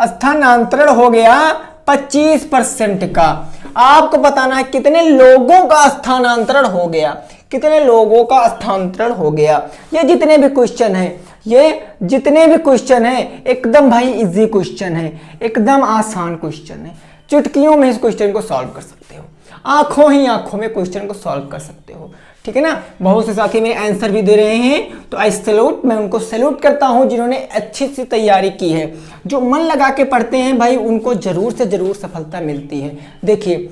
[SPEAKER 2] स्थानांतरण हो गया 25% का। आपको बताना है कितने लोगों का स्थानांतरण हो गया, कितने लोगों का स्थानांतरण हो गया। ये जितने भी क्वेश्चन है, ये जितने भी क्वेश्चन है एकदम भाई इजी क्वेश्चन है, एकदम आसान क्वेश्चन है, चुटकियों में इस क्वेश्चन को सॉल्व कर सकते हो। आंखों ही आंखों में क्वेश्चन को सॉल्व कर सकते हो, ठीक है ना। बहुत से साथी मेरे आंसर भी दे रहे हैं, तो आई सैल्यूट, मैं उनको सैल्यूट करता हूं जिन्होंने अच्छी सी तैयारी की है। जो मन लगा के पढ़ते हैं भाई उनको जरूर से जरूर सफलता मिलती है। देखिए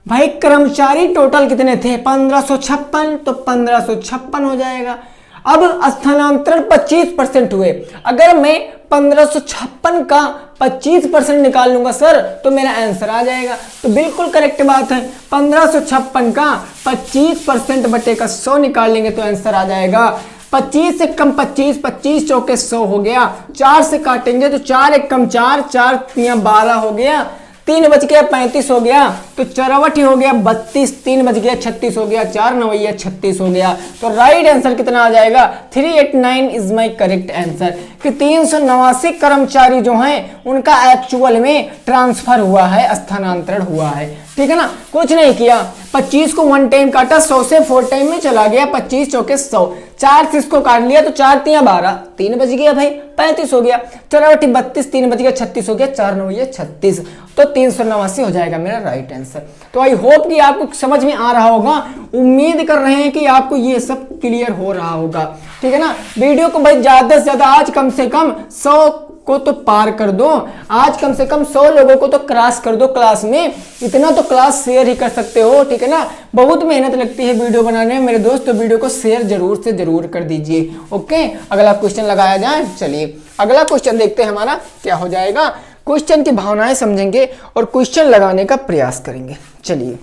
[SPEAKER 2] भाई कर्मचारी टोटल कितने थे, 1556, तो 1556 हो जाएगा। अब स्थानांतरण 25% हुए, अगर मैं 1556 का 25% निकाल लूंगा सर तो मेरा आंसर आ जाएगा। तो बिल्कुल करेक्ट बात है, 1556 का 25% बटे का 100 निकाल लेंगे तो आंसर आ जाएगा। 25 से कम 25, 25 चौके 100 हो गया। 4 से काटेंगे तो 4 एक कम 4, 4 तियां 12 हो गया। 3 बच गया 35 हो गया, तो चरवटी हो गया 32, 3 बच गया 36 हो गया, 4 नवैया 36 हो गया। तो राइट आंसर कितना आ जाएगा, 389 इज माई करेक्ट आंसर। कि 389 कर्मचारी जो हैं उनका एक्चुअल में ट्रांसफर हुआ है, स्थानांतरण हुआ है, ठीक है ना। कुछ नहीं किया, 25 को 1 टाइम काटा, 100 से 4 टाइम में चला गया, 25 चौके 100, 4 से इसको काट लिया तो 4 तियां 12, 3 बच गया भाई 35 हो गया, चरवटी 32, 3 बच गया 36 हो गया, 4 नवैया 36, तो 389 हो जाएगा मेरा राइट आंसर। तो आई होप कि आपको समझ में आ रहा होगा, उम्मीद कर रहे हैं कि आपको ये सब क्लियर हो रहा होगा, ठीक है ना। वीडियो को भाई ज्यादा से ज्यादा आज कम से कम 100 को तो पार कर दो, आज कम से कम 100 लोगों को तो क्रॉस कर दो क्लास में। इतना तो क्लास शेयर ही कर सकते हो, ठीक है ना। बहुत मेहनत लगती है वीडियो बनाने में मेरे दोस्त, तो वीडियो को शेयर जरूर से जरूर कर दीजिए। ओके, अगला क्वेश्चन लगाया जाए। चलिए अगला क्वेश्चन देखते हैं हमारा क्या हो जाएगा। क्वेश्चन की भावनाएं समझेंगे और क्वेश्चन लगाने का प्रयास करेंगे। चलिए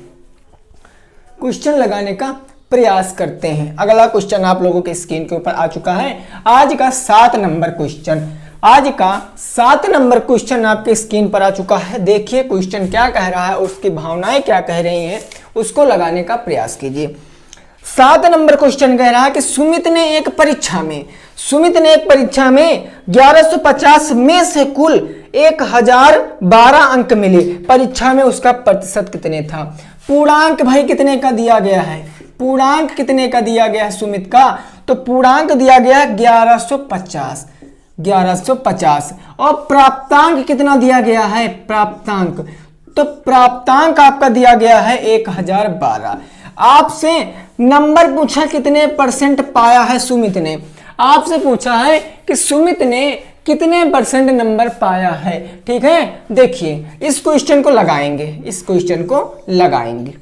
[SPEAKER 2] क्वेश्चन लगाने का प्रयास करते हैं। अगला क्वेश्चन आप लोगों के स्क्रीन के ऊपर आ चुका है। आज का 7 नंबर क्वेश्चन, आज का 7 नंबर क्वेश्चन आपके स्क्रीन पर आ चुका है। देखिए क्वेश्चन क्या कह रहा है, उसकी भावनाएं क्या कह रही हैं, उसको लगाने का प्रयास कीजिए। 7 नंबर क्वेश्चन कह रहा है कि सुमित ने एक परीक्षा में 1150 में से कुल 1012 अंक मिले। परीक्षा में उसका प्रतिशत कितने था। पूर्णांक भाई कितने का दिया गया है, पूर्णांक कितने का दिया गया है सुमित का, तो पूर्णांक दिया गया 1150 और प्राप्तांक कितना दिया गया है, प्राप्तांक, तो प्राप्तांक आपका दिया गया है 1012। आपसे नंबर पूछा कितने परसेंट पाया है सुमित ने, आपसे पूछा है कि सुमित ने कितने परसेंट नंबर पाया है, ठीक है। देखिए इस क्वेश्चन को लगाएंगे, इस क्वेश्चन को लगाएंगे।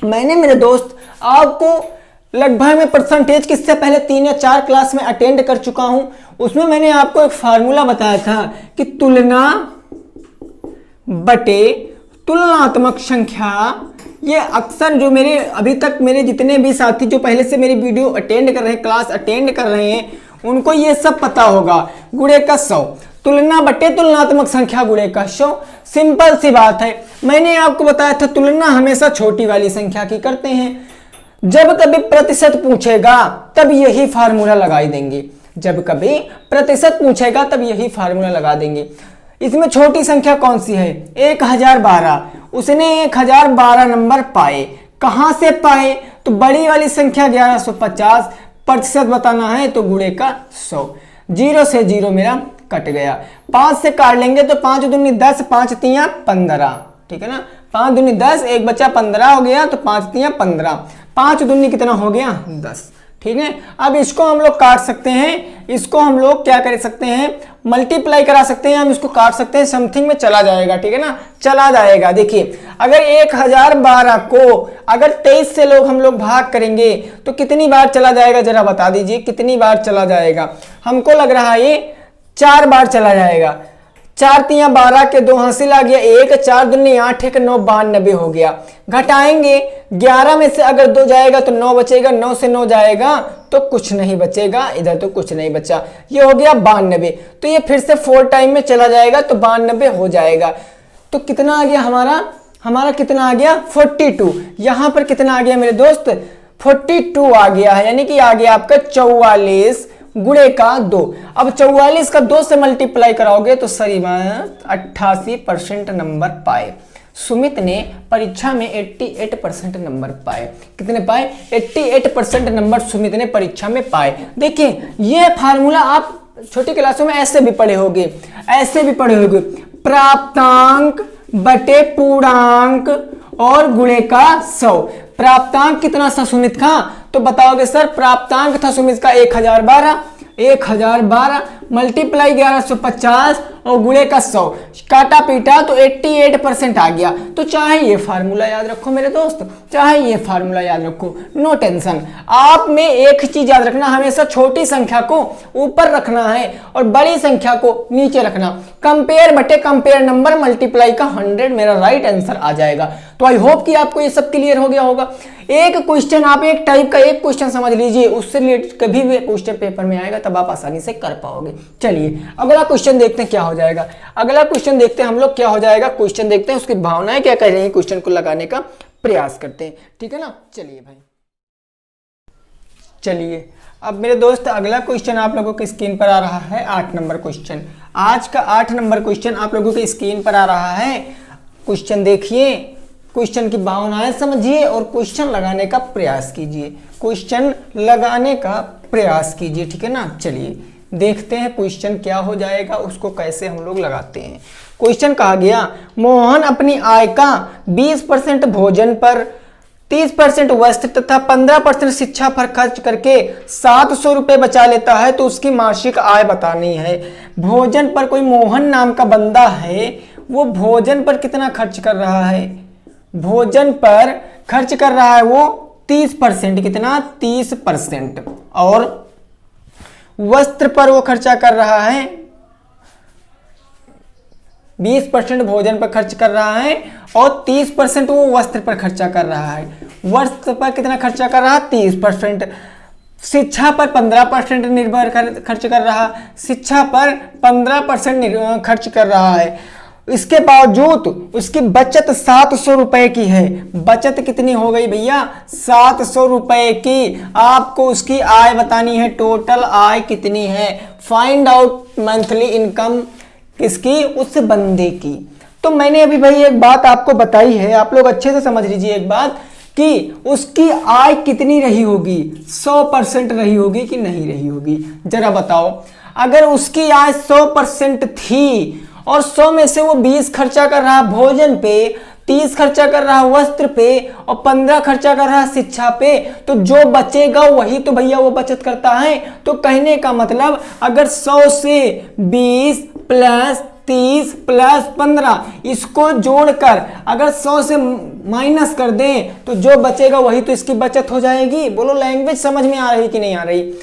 [SPEAKER 2] मैंने मेरे दोस्त आपको लगभग मैं परसेंटेज किससे पहले 3 या 4 क्लास में अटेंड कर चुका हूं। उसमें मैंने आपको एक फार्मूला बताया था कि तुलना बटे तुलनात्मक संख्या। ये अक्सर जो मेरे अभी तक मेरे जितने भी साथी जो पहले से मेरी वीडियो अटेंड कर रहे हैं, क्लास अटेंड कर रहे हैं, उनको ये सब पता होगा। गुणे का 100, तुलना बटे तुलनात्मक संख्या गुणे का 100, सिंपल सी बात है। मैंने आपको बताया था तुलना हमेशा छोटी वाली संख्या की करते हैं। जब कभी प्रतिशत पूछेगा तब यही फार्मूला लगा देंगे, जब कभी प्रतिशत पूछेगा तब यही फार्मूला लगा देंगे। इसमें छोटी संख्या कौन सी है, 1012। उसने 1012 नंबर पाए, कहां से पाए, तो बड़ी वाली संख्या 1150, प्रतिशत बताना है तो गुणे का 100। 0 से 0 मेरा कट गया, 5 से काट लेंगे तो 5 दूनी 10, 5 तियां 15, ठीक है ना। 5 दूनी 10, एक बच्चा 15 हो गया, तो 5 तियां 15, 5 दूनी कितना हो गया 10, ठीक है। अब इसको हम लोग काट सकते हैं, इसको हम लोग क्या कर सकते हैं, मल्टीप्लाई करा सकते हैं, हम इसको काट सकते हैं, समथिंग में चला जाएगा, ठीक है ना, चला जाएगा। देखिए अगर 1012 को अगर 23 से लोग हम लोग भाग करेंगे तो कितनी बार चला जाएगा, जरा बता दीजिए कितनी बार चला जाएगा। हमको लग रहा है ये 4 बार चला जाएगा। 4 तियां 12 के 2 हासिल आ गया 1, 4 दूनी 8, 1 9 92 हो गया। घटाएंगे 11 में से अगर 2 जाएगा तो 9 बचेगा, 9 से 9 जाएगा तो कुछ नहीं बचेगा, इधर तो कुछ नहीं बचा, ये हो गया 92। तो ये फिर से 4 टाइम में चला जाएगा तो 92 हो जाएगा। तो कितना आ गया हमारा कितना आ गया 42। यहां पर कितना आ गया मेरे दोस्त 42 आ गया है, यानी कि आ गया आपका 44 गुणे का 2। अब 44 का 2 से मल्टीप्लाई कराओगे तो सही 88% नंबर पाए। सुमित ने परीक्षा में 88% नंबर पाए। कितने पाए, 88% नंबर सुमित ने परीक्षा में पाए। देखिए ये फार्मूला आप छोटी क्लासों में ऐसे भी पढ़े होंगे, प्राप्तांक बटे पूर्णांक और गुणे का 100। प्राप्तांक कितना था सुमित का? तो बताओगे सर प्राप्तांक था सुमित का 1012 मल्टीप्लाई 1150 और गुणे का 100, काटा पीटा तो 88% आ गया। तो चाहे ये फार्मूला याद रखो मेरे दोस्त, चाहे ये फार्मूला याद रखो, नो टेंशन। आप में एक चीज याद रखना, हमेशा छोटी संख्या को ऊपर रखना है और बड़ी संख्या को नीचे रखना। कंपेयर बटे कंपेयर नंबर मल्टीप्लाई का 100 मेरा राइट आंसर आ जाएगा। तो आई होप कि आपको ये सब क्लियर हो गया होगा। एक क्वेश्चन आप एक टाइप का एक क्वेश्चन समझ लीजिए, उससे रिलेटेड कभी भी क्वेश्चन पेपर में आएगा तब आप आसानी से कर पाओगे। चलिए अगला क्वेश्चन देखते हैं क्या हो जाएगा। अगला क्वेश्चन देखते हैं हम लोग क्या हो जाएगा। क्वेश्चन देखते हैं उसकी भावनाएं क्या कह रही है, क्वेश्चन को लगाने का प्रयास करते हैं, ठीक है ना। चलिए भाई, चलिए अब मेरे दोस्त अगला क्वेश्चन आप लोगों के स्क्रीन पर आ रहा है 8 नंबर क्वेश्चन। आज का 8 नंबर क्वेश्चन आप लोगों के स्क्रीन पर आ रहा है। क्वेश्चन देखिए, क्वेश्चन की भावनाएं समझिए और क्वेश्चन लगाने का प्रयास कीजिए, क्वेश्चन लगाने का प्रयास कीजिए, ठीक है ना। चलिए देखते हैं क्वेश्चन क्या हो जाएगा, उसको कैसे हम लोग लगाते हैं। क्वेश्चन कहा गया, मोहन अपनी आय का 20% भोजन पर, 30% वस्त्र तथा 15% शिक्षा पर खर्च करके 700 रुपये बचा लेता है, तो उसकी मासिक आय बतानी है। भोजन पर कोई मोहन नाम का बंदा है, वो भोजन पर कितना खर्च कर रहा है? भोजन पर खर्च कर रहा है वो 30%, कितना? 30%। और वस्त्र पर वो खर्चा कर रहा है 20% भोजन पर खर्च कर रहा है और 30% वो वस्त्र पर खर्चा कर रहा है। वस्त्र पर कितना खर्चा कर रहा है? 30%। शिक्षा पर 15% निर्भर खर्च कर रहा, शिक्षा पर 15% खर्च कर रहा है। इसके बावजूद उसकी बचत 700 रुपए की है। बचत कितनी हो गई भैया? 700 रुपए की। आपको उसकी आय बतानी है, टोटल आय कितनी है। फाइंड आउट मंथली इनकम किसकी? उस बंदे की। तो मैंने अभी भाई एक बात आपको बताई है, आप लोग अच्छे से समझ लीजिए एक बात कि उसकी आय कितनी रही होगी, 100% रही होगी कि नहीं रही होगी, जरा बताओ। अगर उसकी आय 100% थी और 100 में से वो 20 खर्चा कर रहा भोजन पे, 30 खर्चा कर रहा वस्त्र पे और 15 खर्चा कर रहा शिक्षा पे, तो जो बचेगा वही तो भैया वो बचत करता है। तो कहने का मतलब अगर 100 से 20 प्लस 30 प्लस 15 इसको जोड़कर अगर 100 से माइनस कर दें तो जो बचेगा वही तो इसकी बचत हो जाएगी। बोलो लैंग्वेज समझ में आ रही कि नहीं आ रही?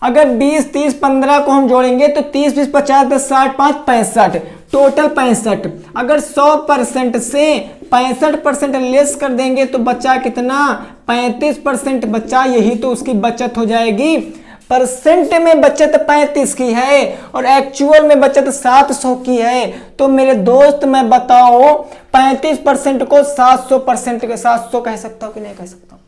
[SPEAKER 2] अगर 20 30 15 को हम जोड़ेंगे तो 30 20 50 10 60 5 65, टोटल 65। अगर 100% से 65% लेस कर देंगे तो बचा कितना? 35% बचा, यही तो उसकी बचत हो जाएगी। परसेंट में बचत 35 की है और एक्चुअल में बचत 700 की है। तो मेरे दोस्त मैं बताओ 35% को 700% के 700 कह सकता हूं कि नहीं कह सकता हूं?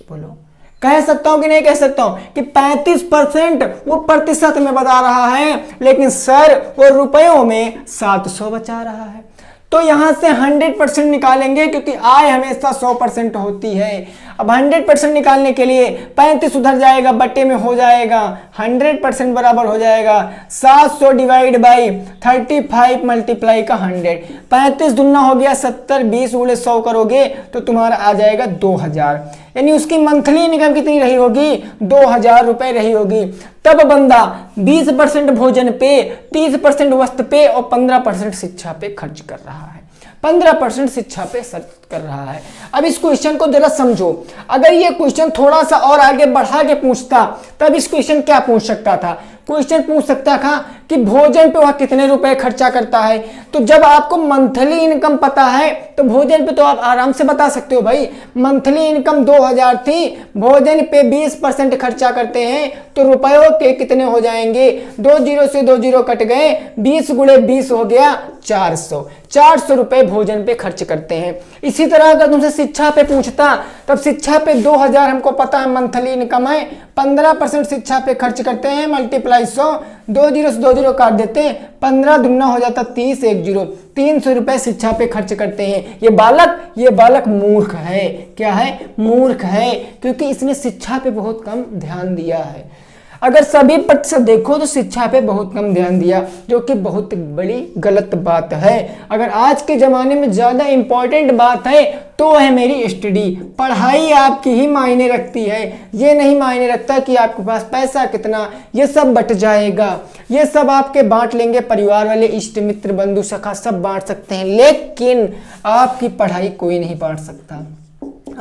[SPEAKER 2] बोलो कह सकता हूं कि नहीं कह सकता हूं कि 35% वो प्रतिशत में बता रहा है, लेकिन सर वो रुपयों में 700 बचा रहा है। तो यहां से 100% निकालेंगे क्योंकि आय हमेशा 100% होती है। अब 100% निकालने के लिए 35 उधर जाएगा, बट्टे में हो जाएगा 100% बराबर हो जाएगा 700 डिवाइड बाई 35 मल्टीप्लाई का 100। 35 दुना हो गया 70, 20 गुणे 100 करोगे तो तुम्हारा आ जाएगा 2000। यानी उसकी मंथली इनकम कितनी रही होगी? 2000 रुपए रही होगी। तब बंदा 20% भोजन पे, 30% वस्त्र पे और 15% शिक्षा पे खर्च कर रहा है। 15% शिक्षा पे खर्च कर रहा है। अब इस क्वेश्चन को जरा समझो। अगर ये क्वेश्चन थोड़ा सा और आगे बढ़ा के पूछता तब इस क्वेश्चन क्या पूछ सकता था? क्वेश्चन पूछ सकता था कि भोजन पे वह कितने रुपए खर्चा करता है। तो जब आपको मंथली इनकम पता है तो भोजन पे तो आप आराम से बता सकते हो भाई। मंथली इनकम 2000 थी, भोजन पे 20% खर्चा करते हैं तो रुपयों के कितने हो जाएंगे? 2 जीरो से 2 जीरो कट गए, 20 गुणे 20 हो गया 400 रुपए भोजन पे खर्च करते हैं। इसी तरह अगर तुमसे शिक्षा पे पूछता तब शिक्षा पे 2000 हमको पता है मंथली इनकम है, 15% शिक्षा पे खर्च करते हैं मल्टीप्लाई 100, 2 जीरो से 2 जीरो काट देते हैं, 15 दुना हो जाता 30 1 जीरो, 300 रुपए शिक्षा पे खर्च करते हैं। ये बालक मूर्ख है। क्या है? मूर्ख है, क्योंकि इसने शिक्षा पे बहुत कम ध्यान दिया है। अगर सभी प्रतिशत देखो तो शिक्षा पे बहुत कम ध्यान दिया, जो कि बहुत बड़ी गलत बात है। अगर आज के ज़माने में ज़्यादा इम्पोर्टेंट बात है तो है मेरी स्टडी, पढ़ाई आपकी ही मायने रखती है। ये नहीं मायने रखता कि आपके पास पैसा कितना, ये सब बट जाएगा, ये सब आपके बांट लेंगे परिवार वाले, इष्ट मित्र बंधु सखा सब बांट सकते हैं, लेकिन आपकी पढ़ाई कोई नहीं बांट सकता।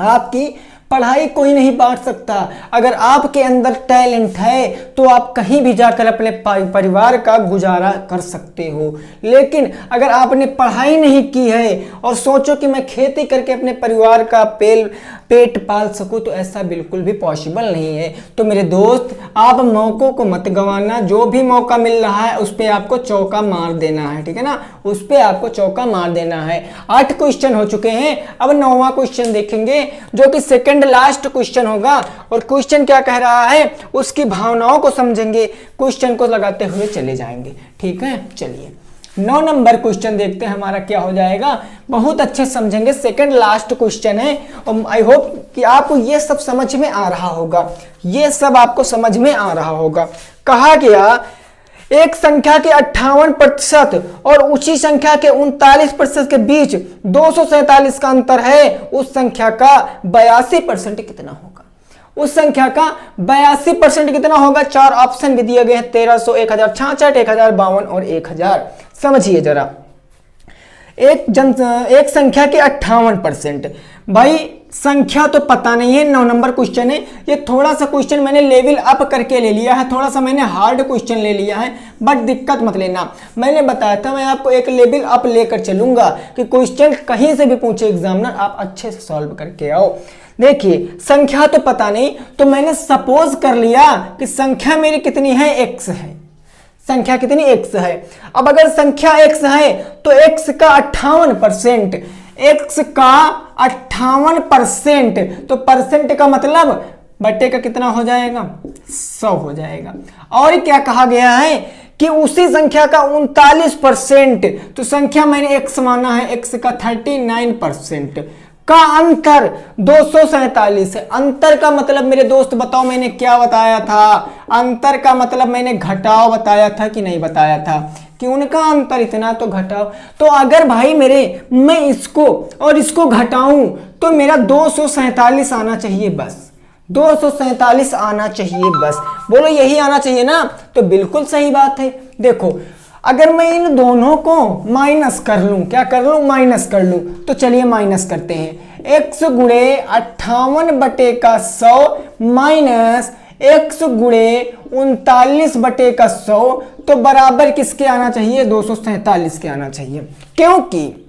[SPEAKER 2] आपकी पढ़ाई कोई नहीं बांट सकता। अगर आपके अंदर टैलेंट है तो आप कहीं भी जाकर अपने परिवार का गुजारा कर सकते हो, लेकिन अगर आपने पढ़ाई नहीं की है और सोचो कि मैं खेती करके अपने परिवार का पेट पाल सकूं, तो ऐसा बिल्कुल भी पॉसिबल नहीं है। तो मेरे दोस्त, आप मौकों को मत गंवाना, जो भी मौका मिल रहा है उस पर आपको चौका मार देना है, ठीक है ना, उस पर आपको चौका मार देना है। 8 क्वेश्चन हो चुके हैं, अब 9वां क्वेश्चन देखेंगे जो कि सेकंड लास्ट क्वेश्चन होगा। और क्वेश्चन क्या कह रहा है उसकी भावनाओं को समझेंगे, क्वेश्चन को लगाते हुए चले जाएंगे, ठीक है। चलिए 9 नंबर क्वेश्चन देखते हैं हमारा क्या हो जाएगा, बहुत अच्छे समझेंगे, सेकंड लास्ट क्वेश्चन है। और आई होप कि आपको ये सब समझ में आ रहा होगा, ये सब आपको समझ में आ रहा होगा। कहा गया एक संख्या के 58% और उसी संख्या के 39% के बीच 247 का अंतर है, उस संख्या का 82% कितना होगा? उस संख्या का 82% कितना होगा? 4 ऑप्शन भी दिए गए हैं, 1300, 1066, 1052 और 1000। समझिए जरा, एक संख्या के 58%, भाई संख्या तो पता नहीं है, 9 नंबर क्वेश्चन है, ये थोड़ा सा क्वेश्चन मैंने लेवल अप करके ले लिया है, थोड़ा सा मैंने हार्ड क्वेश्चन ले लिया है, बट दिक्कत मत लेना, मैंने बताया था मैं आपको एक लेवल अप लेकर चलूंगा कि क्वेश्चन कहीं से भी पूछे एग्जामिनर, आप अच्छे से सॉल्व करके आओ। देखिए संख्या तो पता नहीं, तो मैंने सपोज कर लिया कि संख्या मेरी कितनी है, x है, संख्या कितनी x है। अब अगर संख्या x है तो x का 58%, x का 58%, तो परसेंट का मतलब बट्टे का कितना हो जाएगा? 100 हो जाएगा। और क्या कहा गया है कि उसी संख्या का 39%, तो संख्या मैंने x माना है, x का 39% का अंतर 247 है। अंतर का मतलब मेरे दोस्त बताओ मैंने क्या बताया था? अंतर का मतलब मैंने घटाव बताया था कि नहीं बताया था कि उनका अंतर इतना तो घटाओ। तो अगर भाई मैं इसको और इसको घटाऊं तो मेरा 247 आना चाहिए, बस 247 आना चाहिए, बस बोलो यही आना चाहिए ना? तो बिल्कुल सही बात है। देखो अगर मैं इन दोनों को माइनस कर लूं, क्या कर लूं? माइनस कर लूं, तो चलिए माइनस करते हैं। x गुणे 58/100 माइनस x गुणे 39/100, तो बराबर किसके आना चाहिए? 247 के आना चाहिए, क्योंकि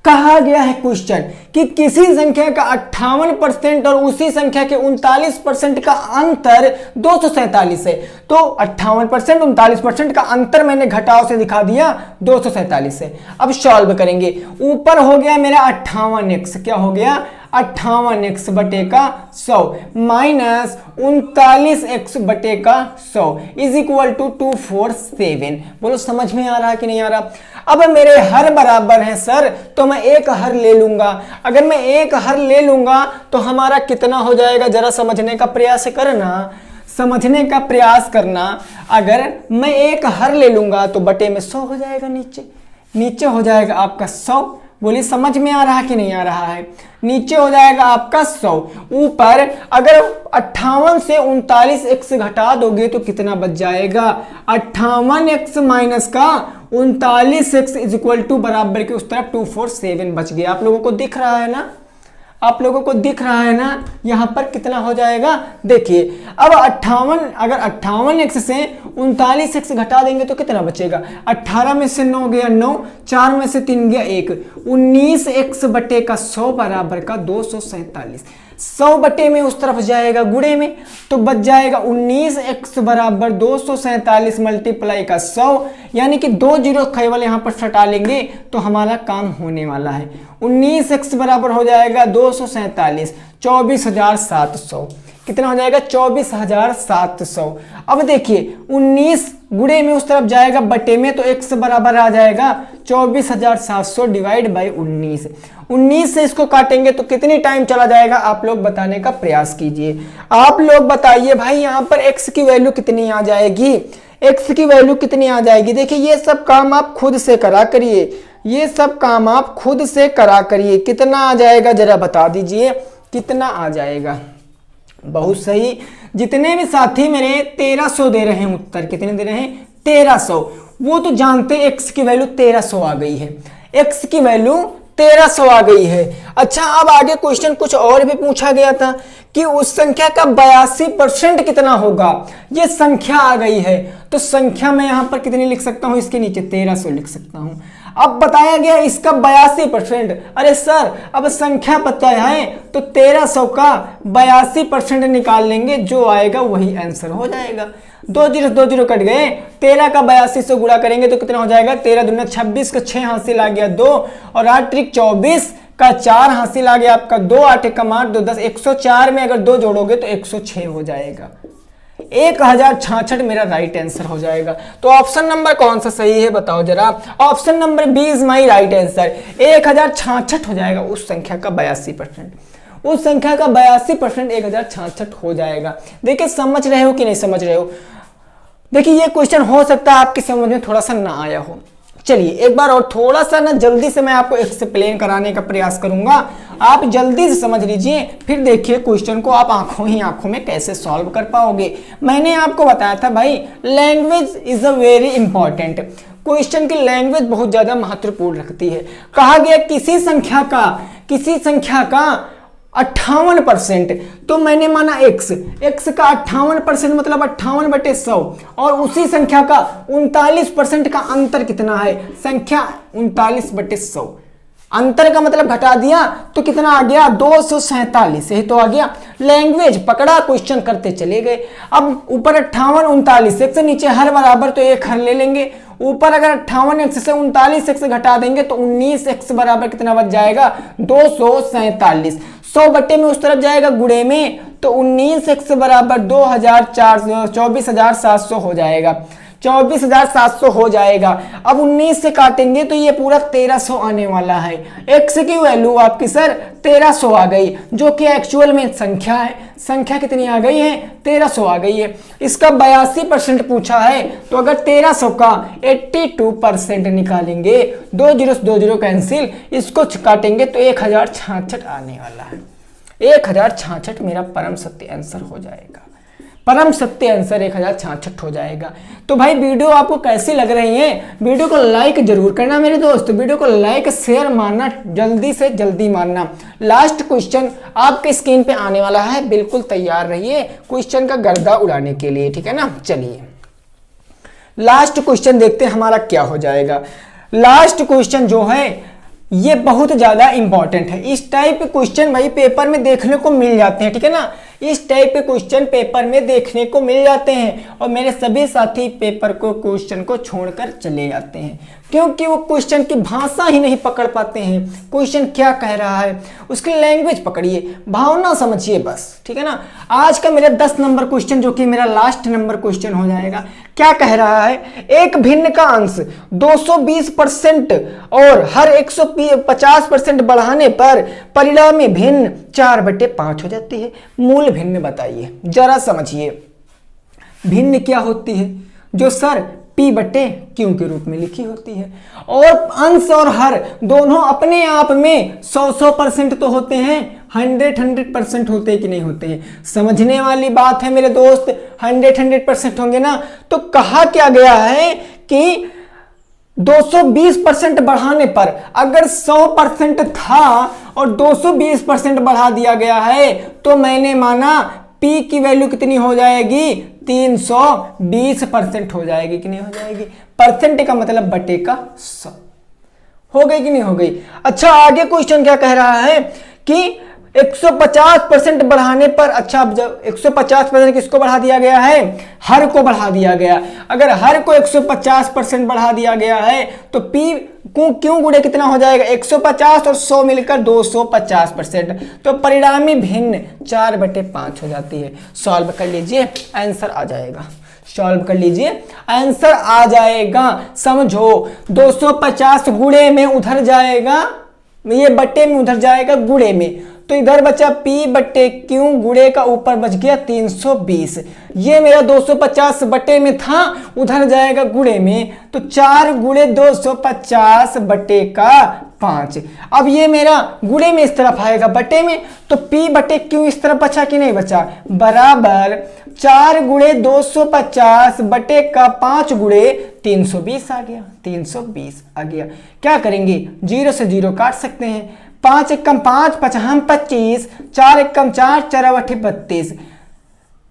[SPEAKER 2] कहा गया है क्वेश्चन कि किसी संख्या का 58% और उसी संख्या के 39% का अंतर 247 है। तो 58% 39% का अंतर मैंने घटाव से दिखा दिया, 247 है। अब सॉल्व करेंगे, ऊपर हो गया मेरा 58x, क्या हो गया? 58x/100 minus 39x/100 is equal to 247। बोलो समझ में आ रहा कि नहीं आ रहा? अब मेरे हर बराबर हैं सर, तो मैं एक हर ले लूंगा। अगर मैं एक हर ले लूंगा तो हमारा कितना हो जाएगा? जरा समझने का प्रयास करना, समझने का प्रयास करना। अगर मैं एक हर ले लूंगा तो बटे में 100 हो जाएगा, नीचे हो जाएगा आपका 100। बोलिए समझ में आ रहा कि नहीं आ रहा है? नीचे हो जाएगा आपका 100, ऊपर अगर 58 से 39x घटा दोगे तो कितना बच जाएगा? 58x माइनस का 39x इज इक्वल टू बराबर के उस तरफ 247 बच गया। आप लोगों को दिख रहा है ना? आप लोगों को दिख रहा है ना? यहाँ पर कितना हो जाएगा देखिए। अब 58, अगर 58x से 39x घटा देंगे तो कितना बचेगा? 18 में से 9 गया 9, 4 में से 3 गया 1, 19x/100 बराबर का 247। 100 बटे में उस तरफ जाएगा गुणे में, तो बच जाएगा 19x बराबर 247 मल्टीप्लाई का 100, यानी कि 2 जीरो केवल यहाँ पर सटा लेंगे तो हमारा काम होने वाला है। 19x बराबर हो जाएगा 247, 24,700। कितना हो जाएगा? 24,700। अब देखिए 19 गुणे में उस तरफ जाएगा बटे में, तो x बराबर आ जाएगा 24,700 डिवाइड बाई 19। 19 से इसको काटेंगे तो कितनी टाइम चला जाएगा, आप लोग बताने का प्रयास कीजिए। आप लोग बताइए भाई यहाँ पर x की वैल्यू कितनी आ जाएगी, x की वैल्यू कितनी आ जाएगी। देखिए ये सब काम आप खुद से करा करिए, ये सब काम आप खुद से करा करिए। कितना आ जाएगा जरा बता दीजिए, कितना आ जाएगा। बहुत सही, जितने भी साथी मेरे 1300 दे रहे हैं उत्तर, कितने दे रहे हैं 1300, वो तो जानते हैं x की वैल्यू 1300 आ गई है, x की वैल्यू 1300 आ गई है। अच्छा अब आगे क्वेश्चन कुछ और भी पूछा गया था कि उस संख्या का 82% कितना होगा। ये संख्या आ गई है तो संख्या मैं यहां पर कितनी लिख सकता हूं, इसके नीचे 1300 लिख सकता हूं। अब बताया गया इसका 82%, अरे सर अब संख्या पता है तो 1300 का 82% निकाल लेंगे, जो आएगा वही आंसर हो जाएगा। 2 जीरो कट गए, 13 का 82 से गुणा करेंगे तो कितना हो जाएगा, 13 दूना 26 का 6 हासिल आ गया 2, और 8 त्रिक 24 का 4 हासिल आ गया आपका 2, 8 एकम 8, 2 10, 104 में अगर 2 जोड़ोगे तो 106 हो जाएगा। 1066 मेरा राइट आंसर हो जाएगा। तो ऑप्शन नंबर कौन सा सही है बताओ जरा। Option number B is my right answer. 1066 हो जाएगा उस संख्या का 82%, उस संख्या का 82% 1066 हो जाएगा। देखिए समझ रहे हो कि नहीं समझ रहे हो। देखिए ये क्वेश्चन हो सकता है आपकी समझ में थोड़ा सा ना आया हो। चलिए एक बार और थोड़ा सा ना जल्दी से मैं आपको एक्सप्लेन कराने का प्रयास करूंगा, आप जल्दी से समझ लीजिए, फिर देखिए क्वेश्चन को आप आंखों ही आंखों में कैसे सॉल्व कर पाओगे। मैंने आपको बताया था भाई language is a very important, question की लैंग्वेज बहुत ज्यादा महत्वपूर्ण रखती है। कहा गया किसी संख्या का 58%, तो मैंने माना x का 58% मतलब 58/100, और उसी संख्या का 39% का अंतर कितना है, संख्या 39/100, अंतर का मतलब घटा दिया तो कितना आ गया 247, यही तो आ गया। लैंग्वेज पकड़ा, क्वेश्चन करते चले गए। अब ऊपर 58 39 x से नीचे हर बराबर तो एक हर ले लेंगे, ऊपर अगर 58x से 39x घटा देंगे तो 19x बराबर कितना बच जाएगा 247। 100 बट्टे में उस तरफ जाएगा गुणे में तो 19x बराबर 24,700 हो जाएगा, 24,700 हो जाएगा। अब 19 से काटेंगे तो ये पूरा 1300 आने वाला है। x की वैल्यू आपकी सर 1300 आ गई, जो कि एक्चुअल में संख्या है। संख्या कितनी आ गई है 1300 आ गई है। इसका 82% पूछा है, तो अगर 1300 का 82% निकालेंगे, 2 जीरो कैंसिल, इसको काटेंगे तो 1066 आने वाला है। 1066 मेरा परम सत्य आंसर हो जाएगा, परम सत्य आंसर 1066 हो जाएगा। तो भाई वीडियो आपको कैसी लग रही है, वीडियो को लाइक जरूर करना मेरे दोस्त, वीडियो को लाइक शेयर मारना, जल्दी से जल्दी मारना। लास्ट क्वेश्चन आपके स्क्रीन पे आने वाला है, बिल्कुल तैयार रहिए क्वेश्चन का गर्दा उड़ाने के लिए, ठीक है ना। चलिए लास्ट क्वेश्चन देखते हैं हमारा क्या हो जाएगा। लास्ट क्वेश्चन जो है ये बहुत ज्यादा इंपॉर्टेंट है। इस टाइप के क्वेश्चन भाई पेपर में देखने को मिल जाते हैं, ठीक है ना। इस टाइप के क्वेश्चन पेपर में देखने को मिल जाते हैं, और मेरे सभी साथी पेपर को क्वेश्चन को छोड़कर चले जाते हैं, क्योंकि वो क्वेश्चन की भाषा ही नहीं पकड़ पाते हैं। क्वेश्चन क्या कह रहा है उसकी लैंग्वेज पकड़िए, भावना समझिए बस, ठीक है ना। आज का मेरा 10 नंबर क्वेश्चन जो कि मेरा लास्ट नंबर क्वेश्चन हो जाएगा, क्या कह रहा है, एक भिन्न का अंश 220% और हर 150% बढ़ाने पर परिणामी भिन्न 4/5 हो जाती है। मूल भिन्न बताइए, जरा समझिए। भिन्न क्या होती है, जो सर P/Q के रूप में लिखी होती है, और अंश और हर दोनों अपने आप में 100% तो होते हैं, 100% होते हैं कि नहीं होते हैं। समझने वाली बात है मेरे दोस्त, 100% होंगे ना। तो कहा क्या गया है कि 220% बढ़ाने पर अगर 100% था और 220% बढ़ा दिया गया है, तो मैंने माना P की वैल्यू कितनी हो जाएगी 320% हो जाएगी कि नहीं हो जाएगी। परसेंट का मतलब बटे का 100 हो गई कि नहीं हो गई। अच्छा आगे क्वेश्चन क्या कह रहा है कि 150% बढ़ाने पर, अच्छा अब जब 150% किसको बढ़ा दिया गया है, हर को बढ़ा दिया गया। अगर हर को 150% बढ़ा दिया गया है तो P क्यों गुणे कितना हो जाएगा 150 और 100 मिलकर 250%, तो परिणामी भिन्न 4/5 हो जाती है। सॉल्व कर लीजिए, आंसर आ जाएगा। सॉल्व कर लीजिए, आंसर आ जाएगा। समझो 250 गुणे में उधर जाएगा, ये बट्टे में उधर जाएगा गुणे में, तो इधर बचा P बट्टे Q, गुणे का ऊपर बच गया 320। ये मेरा 250 बट्टे में था, उधर जाएगा गुणे में, तो 4 गुणे 250 बट्टे का 5। अब ये मेरा गुणे में इस तरफ आएगा बट्टे में, तो P बट्टे Q इस तरफ बचा कि नहीं बचा, बराबर 4 गुणे 250 बट्टे का 5 गुणे 320 आ गया, 320 आ गया। क्या करेंगे, 0 से 0 काट सकते हैं, 5 एकम 5, 5 हम 25, 4 एकम 4, 4 अठी 32।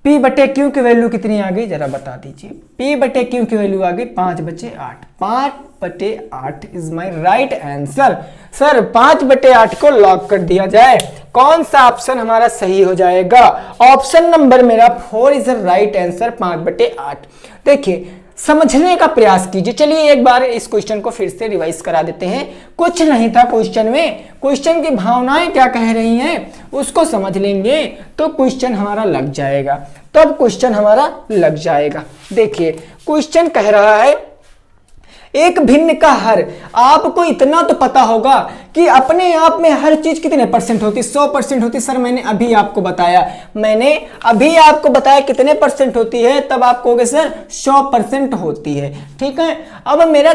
[SPEAKER 2] P बटे Q की वैल्यू कितनी आ गई जरा बता दीजिए। P बटे Q की वैल्यू आ गई 5 बचे 8, 5 बटे 8 is my right answer. Sir 5 बटे 8 को लॉक कर दिया जाए, कौन सा ऑप्शन हमारा सही हो जाएगा? ऑप्शन नंबर मेरा 4 इज राइट आंसर, 5 बटे 8। देखिए समझने का प्रयास कीजिए। चलिए एक बार इस क्वेश्चन को फिर से रिवाइज करा देते हैं। कुछ नहीं था क्वेश्चन में, क्वेश्चन की भावनाएं क्या कह रही हैं उसको समझ लेंगे तो क्वेश्चन हमारा लग जाएगा, तब क्वेश्चन हमारा लग जाएगा। देखिए क्वेश्चन कह रहा है एक भिन्न का हर। आपको इतना तो पता होगा कि अपने आप में हर चीज कितने परसेंट होती, 100% होती। सर मैंने अभी आपको बताया कितने परसेंट होती है, तब आप कहोगे सर 100% होती है। ठीक है, अब मेरा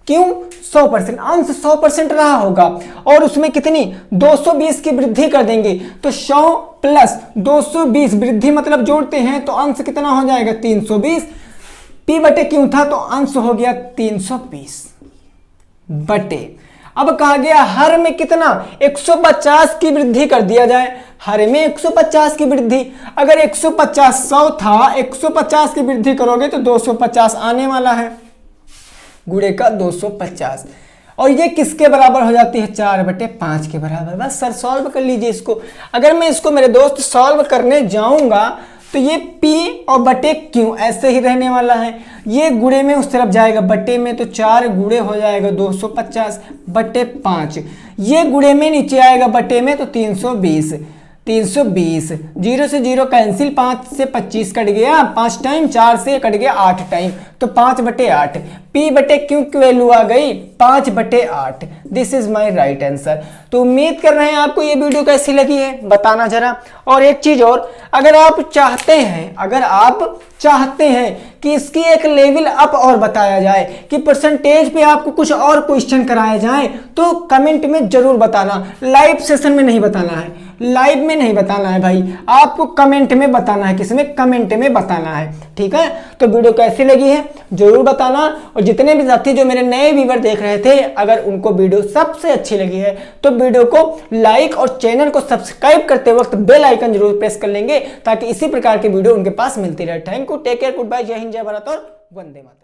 [SPEAKER 2] क्यों 100%, अंश 100% रहा होगा और उसमें कितनी 220 की वृद्धि कर देंगे, तो 100 प्लस 220 वृद्धि मतलब जोड़ते हैं तो अंश कितना हो जाएगा 320। P बटे क्यों था तो अंश हो गया 320 बटे, अब कहा गया हर में कितना 150 की वृद्धि कर दिया जाए, हर में 150 की वृद्धि। अगर 150 100 था, 150 की वृद्धि करोगे तो 250 आने वाला है, गुणे का 250, और ये किसके बराबर हो जाती है 4 बटे 5 के बराबर। बस सर सॉल्व कर लीजिए इसको। अगर मैं इसको मेरे दोस्त सॉल्व करने जाऊंगा तो ये P और बटे Q ऐसे ही रहने वाला है, ये गुणे में उस तरफ जाएगा बटे में, तो 4 गुणे हो जाएगा 250 बटे 5, ये गुणे में नीचे आएगा बटे में तो 320, 0 से 0 कैंसिल, 5 से 25 कट गया 5 टाइम, 4 से कट गया 8 टाइम, तो 5 बटे 8। P बटे Q की वैल्यू आ गई 5 बटे 8। This is my right answer. तो उम्मीद कर रहे हैं आपको ये वीडियो कैसी लगी है, बताना जरा। और एक चीज और, अगर आप चाहते हैं कि इसकी एक लेवल अप और बताया जाए, कि परसेंटेज पे आपको कुछ और क्वेश्चन कराए जाए, तो कमेंट में जरूर बताना। लाइव सेशन में नहीं बताना है, लाइव में नहीं बताना है भाई, आपको कमेंट में बताना है। किसमें? कमेंट में बताना है। ठीक है, तो वीडियो कैसी लगी है जरूर बताना। और जितने भी साथी जो मेरे नए व्यूअर देख रहे थे, अगर उनको वीडियो सबसे अच्छी लगी है तो वीडियो को लाइक और चैनल को सब्सक्राइब करते वक्त बेल आइकन जरूर प्रेस कर लेंगे, ताकि इसी प्रकार की वीडियो उनके पास मिलती रहे। Thank you, take care, good bye, जय हिंद, जय भारत और वंदे मातरम।